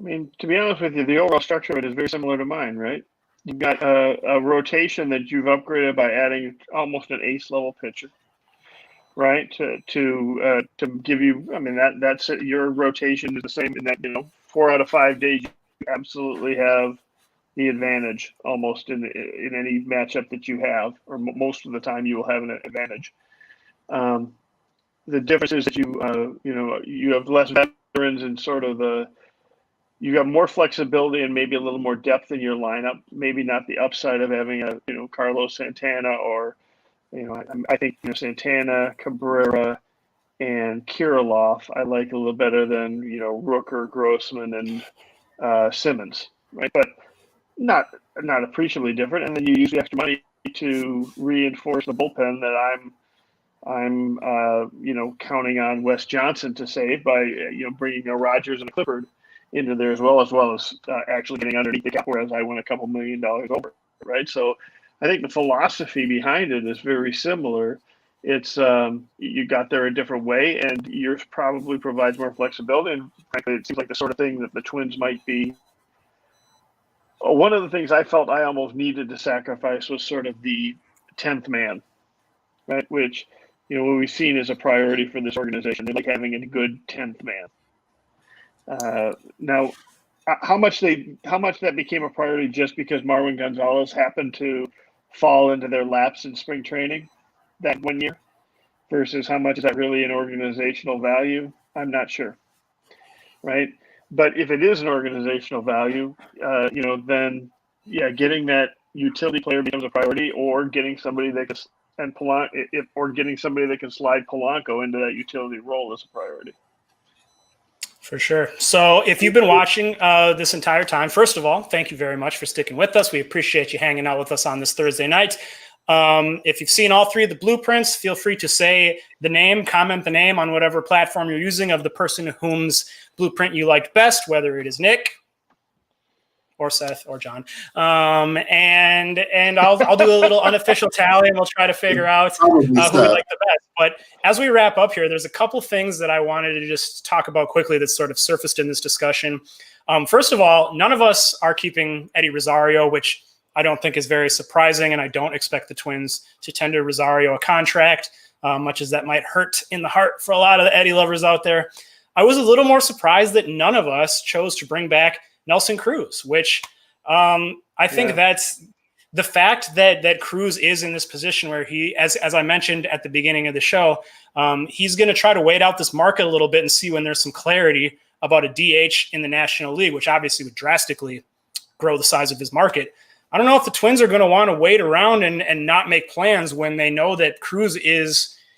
I mean, to be honest with you, the overall structure of it is very similar to mine, right? You've got a rotation that you've upgraded by adding almost an ace-level pitcher, right? To give you, I mean, that's it. Your rotation is the same in that, 4 out of 5 days you absolutely have the advantage almost in any matchup that you have, or most of the time you will have an advantage. The difference is that you have less veterans and sort of you have more flexibility and maybe a little more depth in your lineup. Maybe not the upside of having a Carlos Santana or I think Santana, Cabrera, and Kirilloff I like a little better than Rooker, Grossman, and Simmons, right? But not appreciably different, and then you use the extra money to reinforce the bullpen that I'm counting on Wes Johnson to save by bringing a Rogers and a Clifford into there as well as actually getting underneath the cap, whereas I went a couple $1 million over, right? So I think the philosophy behind it is very similar. It's you got there a different way, and yours probably provides more flexibility, and frankly, it seems like the sort of thing that the Twins might be. One of the things I felt I almost needed to sacrifice was sort of the 10th man, right? Which, what we've seen is a priority for this organization. They like having a good 10th man. Now, how much that became a priority just because Marwin Gonzalez happened to fall into their laps in spring training that one year versus how much is that really an organizational value? I'm not sure, right? But if it is an organizational value, then getting that utility player becomes a priority, or getting somebody that can getting somebody that can slide Polanco into that utility role is a priority. For sure. So if you've been watching this entire time, first of all, thank you very much for sticking with us. We appreciate you hanging out with us on this Thursday night. If you've seen all 3 of the blueprints, feel free to say the name, comment the name on whatever platform you're using of the person whom's blueprint you liked best, whether it is Nick or Seth or John. And I'll do a little unofficial tally and we'll try to figure out who we like the best. But as we wrap up here, there's a couple things that I wanted to just talk about quickly that sort of surfaced in this discussion. First of all, none of us are keeping Eddie Rosario, which I don't think is very surprising, and I don't expect the Twins to tender Rosario a contract, much as that might hurt in the heart for a lot of the Eddie lovers out there. I was a little more surprised that none of us chose to bring back Nelson Cruz, which I think that's the fact that Cruz is in this position where he, as I mentioned at the beginning of the show, he's going to try to wait out this market a little bit and see when there's some clarity about a DH in the National League, which obviously would drastically grow the size of his market. I don't know if the Twins are going to want to wait around and not make plans when they know that Cruz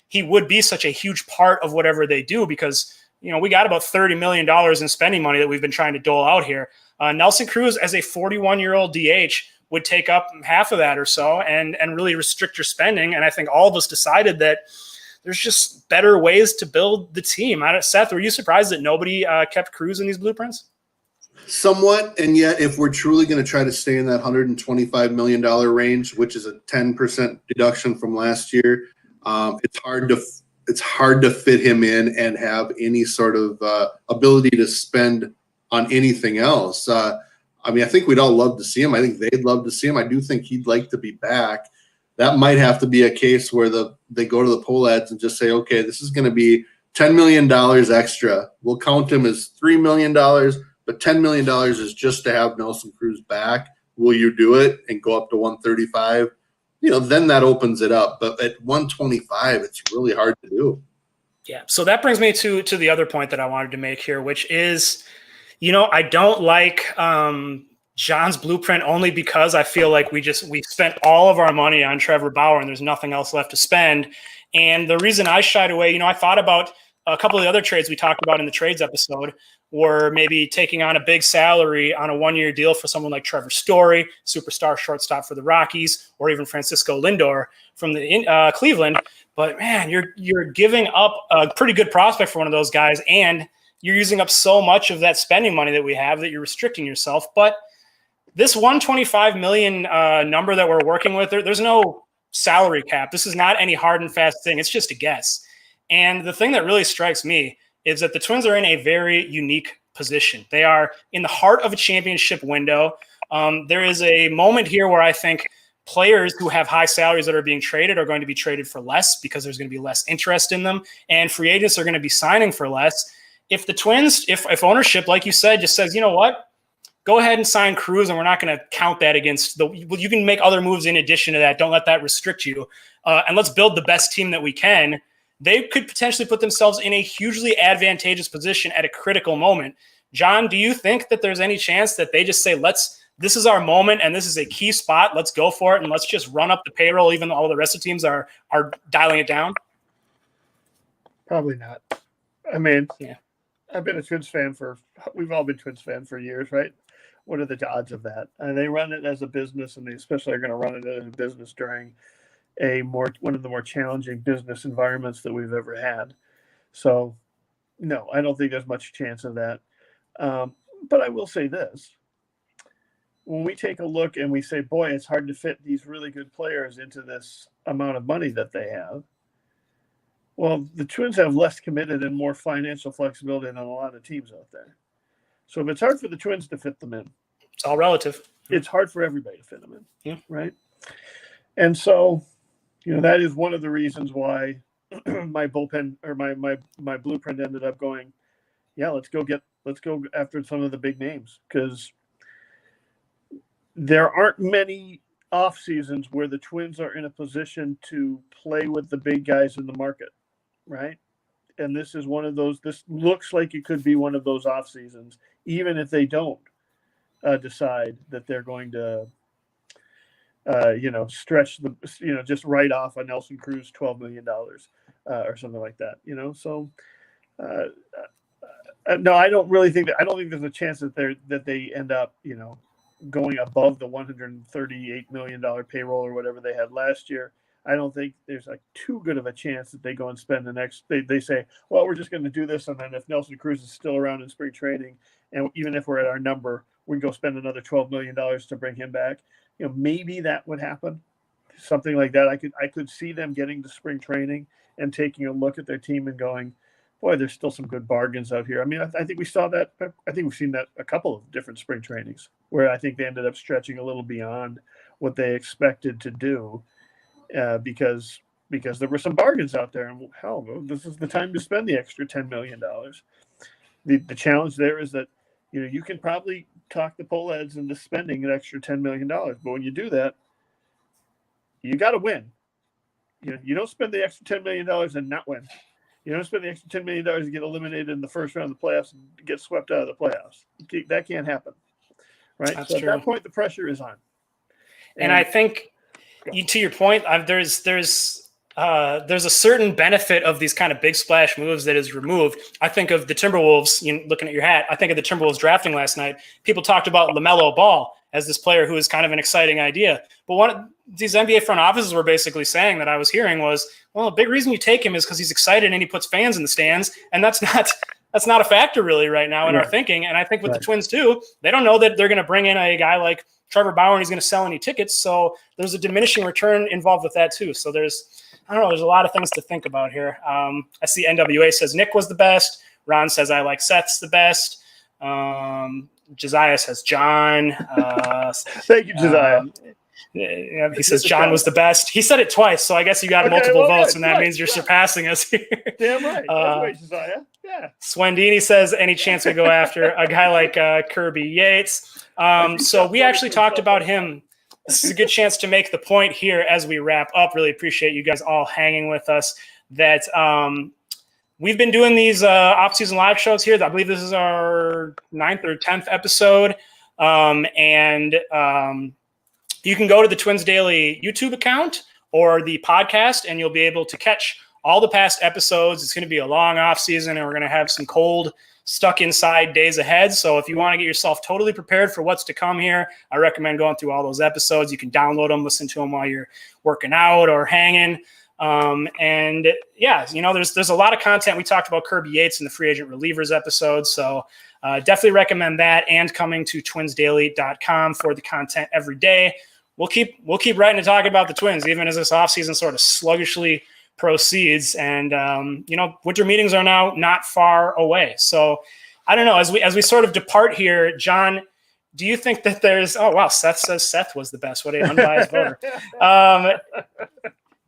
he would be such a huge part of whatever they do, because, we got about $30 million in spending money that we've been trying to dole out here. Nelson Cruz, as a 41-year-old DH, would take up half of that or so and really restrict your spending. And I think all of us decided that there's just better ways to build the team. Seth, were you surprised that nobody kept Cruz in these blueprints? Somewhat, and yet if we're truly going to try to stay in that $125 million range, which is a 10% deduction from last year, it's hard to fit him in and have any sort of ability to spend on anything else. I think we'd all love to see him. I think they'd love to see him. I do think he'd like to be back. That might have to be a case where they go to the poll ads and just say, okay, this is going to be $10 million extra. We'll count him as $3 million, but $10 million is just to have Nelson Cruz back. Will you do it and go up to 135? Then that opens it up. But at 125, it's really hard to do. Yeah. So that brings me to the other point that I wanted to make here, which is, I don't like John's blueprint only because I feel like we spent all of our money on Trevor Bauer and there's nothing else left to spend. And the reason I shied away, I thought about a couple of the other trades we talked about in the trades episode, were maybe taking on a big salary on a one-year deal for someone like Trevor Story, superstar shortstop for the Rockies, or even Francisco Lindor from the Cleveland. But man, you're giving up a pretty good prospect for one of those guys, and you're using up so much of that spending money that we have that you're restricting yourself. But this $125 million number that we're working with, there's no salary cap. This is not any hard and fast thing. It's just a guess. And the thing that really strikes me is that the Twins are in a very unique position. They are in the heart of a championship window. There is a moment here where I think players who have high salaries that are being traded are going to be traded for less because there's going to be less interest in them, and free agents are going to be signing for less. If the Twins, if ownership, like you said, just says, you know what, go ahead and sign Cruz, and we're not going to count that against you can make other moves in addition to that. Don't let that restrict you. And let's build the best team that we can. They could potentially put themselves in a hugely advantageous position at a critical moment. John, do you think that there's any chance that they just say, this is our moment and this is a key spot, let's go for it, and let's just run up the payroll even though all the rest of the teams are dialing it down? Probably not. I mean, yeah. I've been a Twins fan we've all been Twins fans for years, right? What are the odds of that? They run it as a business, and they especially are going to run it as a business during one of the more challenging business environments that we've ever had. So, no, I don't think there's much chance of that. But I will say this. When we take a look and we say, boy, it's hard to fit these really good players into this amount of money that they have. Well, the Twins have less committed and more financial flexibility than a lot of teams out there. So if it's hard for the Twins to fit them in, it's all relative. It's hard for everybody to fit them in. Yeah. Right. And so, that is one of the reasons why my bullpen or my blueprint ended up going, let's go after some of the big names, because there aren't many off seasons where the Twins are in a position to play with the big guys in the market. Right. And this is one of those, this looks like it could be one of those off seasons, even if they don't decide that they're going to, stretch just write off a Nelson Cruz $12 million or something like that, So, no, I don't really think that. I don't think there's a chance that they end up, going above the $138 million payroll or whatever they had last year. I don't think there's too good of a chance that they go and spend they say, well, we're just going to do this, and then if Nelson Cruz is still around in spring training, and even if we're at our number, we can go spend another $12 million to bring him back. Maybe that would happen, something like that. I could see them getting to spring training and taking a look at their team and going, boy, there's still some good bargains out here. I mean, I think we saw that. I think we've seen that a couple of different spring trainings where I think they ended up stretching a little beyond what they expected to do because there were some bargains out there. And hell, this is the time to spend the extra $10 million. The challenge there is that, you can probably talk the Poleheads into spending an extra $10 million. But when you do that, you got to win. You don't spend the extra $10 million and not win. You don't spend the extra $10 million to get eliminated in the first round of the playoffs and get swept out of the playoffs. That can't happen. Right? That's so true. At that point, the pressure is on. And I think, to your point, there's a certain benefit of these kind of big splash moves that is removed. I think of the Timberwolves, looking at your hat, I think of the Timberwolves drafting last night. People talked about LaMelo Ball as this player who is kind of an exciting idea. But one these NBA front offices were basically saying that I was hearing was, well, a big reason you take him is because he's excited and he puts fans in the stands. And that's not a factor really right now in our thinking. And I think with the Twins too, they don't know that they're going to bring in a guy like Trevor Bauer and he's going to sell any tickets. So there's a diminishing return involved with that too. So there's a lot of things to think about here. I see NWA says Nick was the best. Ron says I like Seth's the best. Josiah says John. Thank you, Josiah. He says John was the best. He said it twice, so I guess you got multiple votes, and that means you're surpassing us here. Damn right. That's right, Josiah. Yeah. Swendini says any chance we go after a guy like Kirby Yates. So we actually talked about him. This is a good chance to make the point here as we wrap up. Really appreciate you guys all hanging with us. That we've been doing these off-season live shows here. I believe this is our 9th or 10th episode. You can go to the Twins Daily YouTube account or the podcast, and you'll be able to catch all the past episodes. It's going to be a long off-season, and we're going to have some cold, stuck inside days ahead. So if you want to get yourself totally prepared for what's to come here, I recommend going through all those episodes. You can download them, listen to them while you're working out or hanging. There's a lot of content. We talked about Kirby Yates in the free agent relievers episode. So definitely recommend that, and coming to twinsdaily.com for the content every day. We'll keep writing and talking about the Twins, even as this offseason sort of sluggishly proceeds. And, winter meetings are now not far away. So I don't know, as we sort of depart here, John, do you think that Seth says Seth was the best. What an unbiased voter.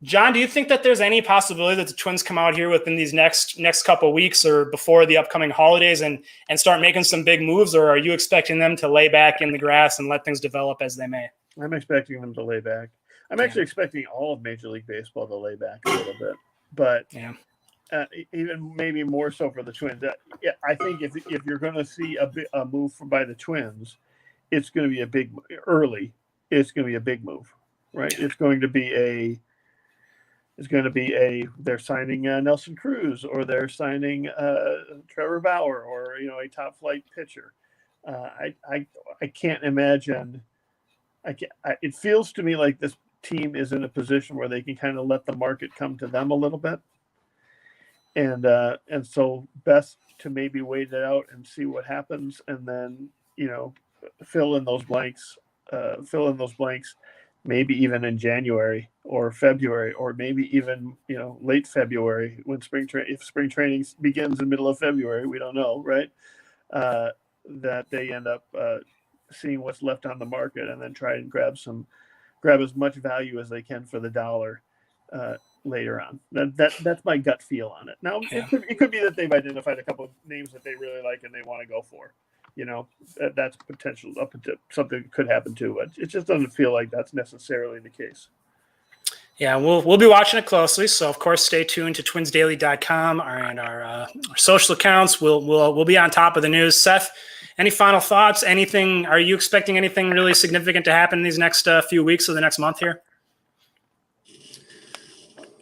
John, do you think that there's any possibility that the Twins come out here within these next couple of weeks or before the upcoming holidays and start making some big moves, or are you expecting them to lay back in the grass and let things develop as they may? I'm expecting them to lay back. I'm actually expecting all of Major League Baseball to lay back a little bit, but even maybe more so for the Twins. I think if you're going to see a move by the Twins, it's going to be It's going to be a big move, right? It's going to be they're signing Nelson Cruz, or they're signing Trevor Bauer, or a top flight pitcher. I can't imagine. It feels to me like this team is in a position where they can kind of let the market come to them a little bit, and so best to maybe wait it out and see what happens, and then fill in those blanks. Maybe even in January or February, or maybe even late February when if spring training begins in the middle of February, we don't know, right? That they end up seeing what's left on the market and then try and grab as much value as they can for the dollar later on. That's my gut feel on it. Now it could be that they've identified a couple of names that they really like and they want to go for. That's potential up to something that could happen too, but it just doesn't feel like that's necessarily the case. Yeah, we'll be watching it closely. So of course, stay tuned to twinsdaily.com and our social accounts. We'll be on top of the news. Seth, any final thoughts? Anything? Are you expecting anything really significant to happen in these next few weeks or the next month here?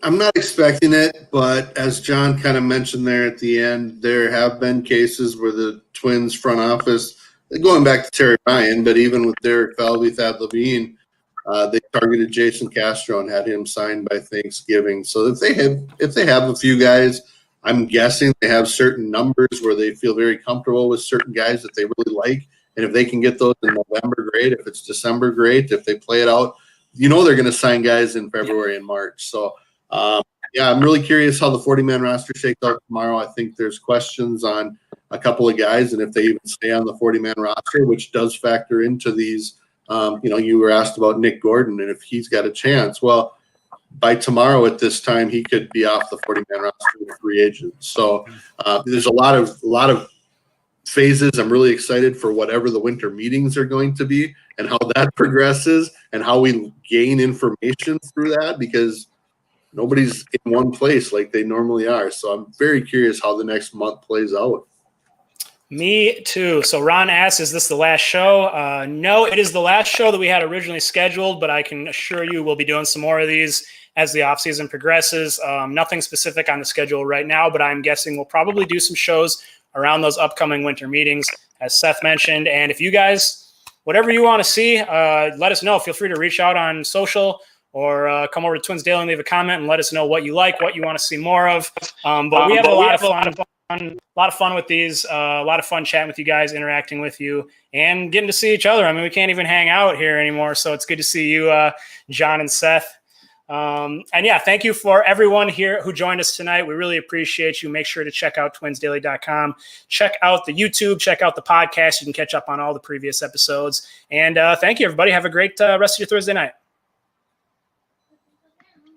I'm not expecting it, but as John kind of mentioned there at the end, there have been cases where the Twins front office, going back to Terry Ryan, but even with Derek Falvey, Thad Levine, they targeted Jason Castro and had him signed by Thanksgiving. So if they have a few guys, I'm guessing they have certain numbers where they feel very comfortable with certain guys that they really like. And if they can get those in November, great. If it's December, great. If they play it out, they're going to sign guys in February and March. So, I'm really curious how the 40-man roster shakes out tomorrow. I think there's questions on a couple of guys, and if they even stay on the 40-man roster, which does factor into these. You were asked about Nick Gordon, and if he's got a chance. Well, by tomorrow at this time, he could be off the 40-man roster with free agents. So there's a lot of phases. I'm really excited for whatever the winter meetings are going to be and how that progresses and how we gain information through that, because nobody's in one place like they normally are. So I'm very curious how the next month plays out. Me too. So Ron asks, is this the last show? No, it is the last show that we had originally scheduled, but I can assure you we'll be doing some more of these as the offseason progresses. Nothing specific on the schedule right now, but I'm guessing we'll probably do some shows around those upcoming winter meetings, as Seth mentioned. And if you guys, whatever you want to see, let us know. Feel free to reach out on social or come over to Twins Daily and leave a comment and let us know what you like, what you want to see more of. But we have a lot of fun with these, a lot of fun chatting with you guys, interacting with you, and getting to see each other. I mean, we can't even hang out here anymore, so it's good to see you, John and Seth. And yeah, thank you for everyone here who joined us tonight. We really appreciate you. Make sure to check out twinsdaily.com. Check out the YouTube. Check out the podcast. You can catch up on all the previous episodes. And thank you, everybody. Have a great rest of your Thursday night.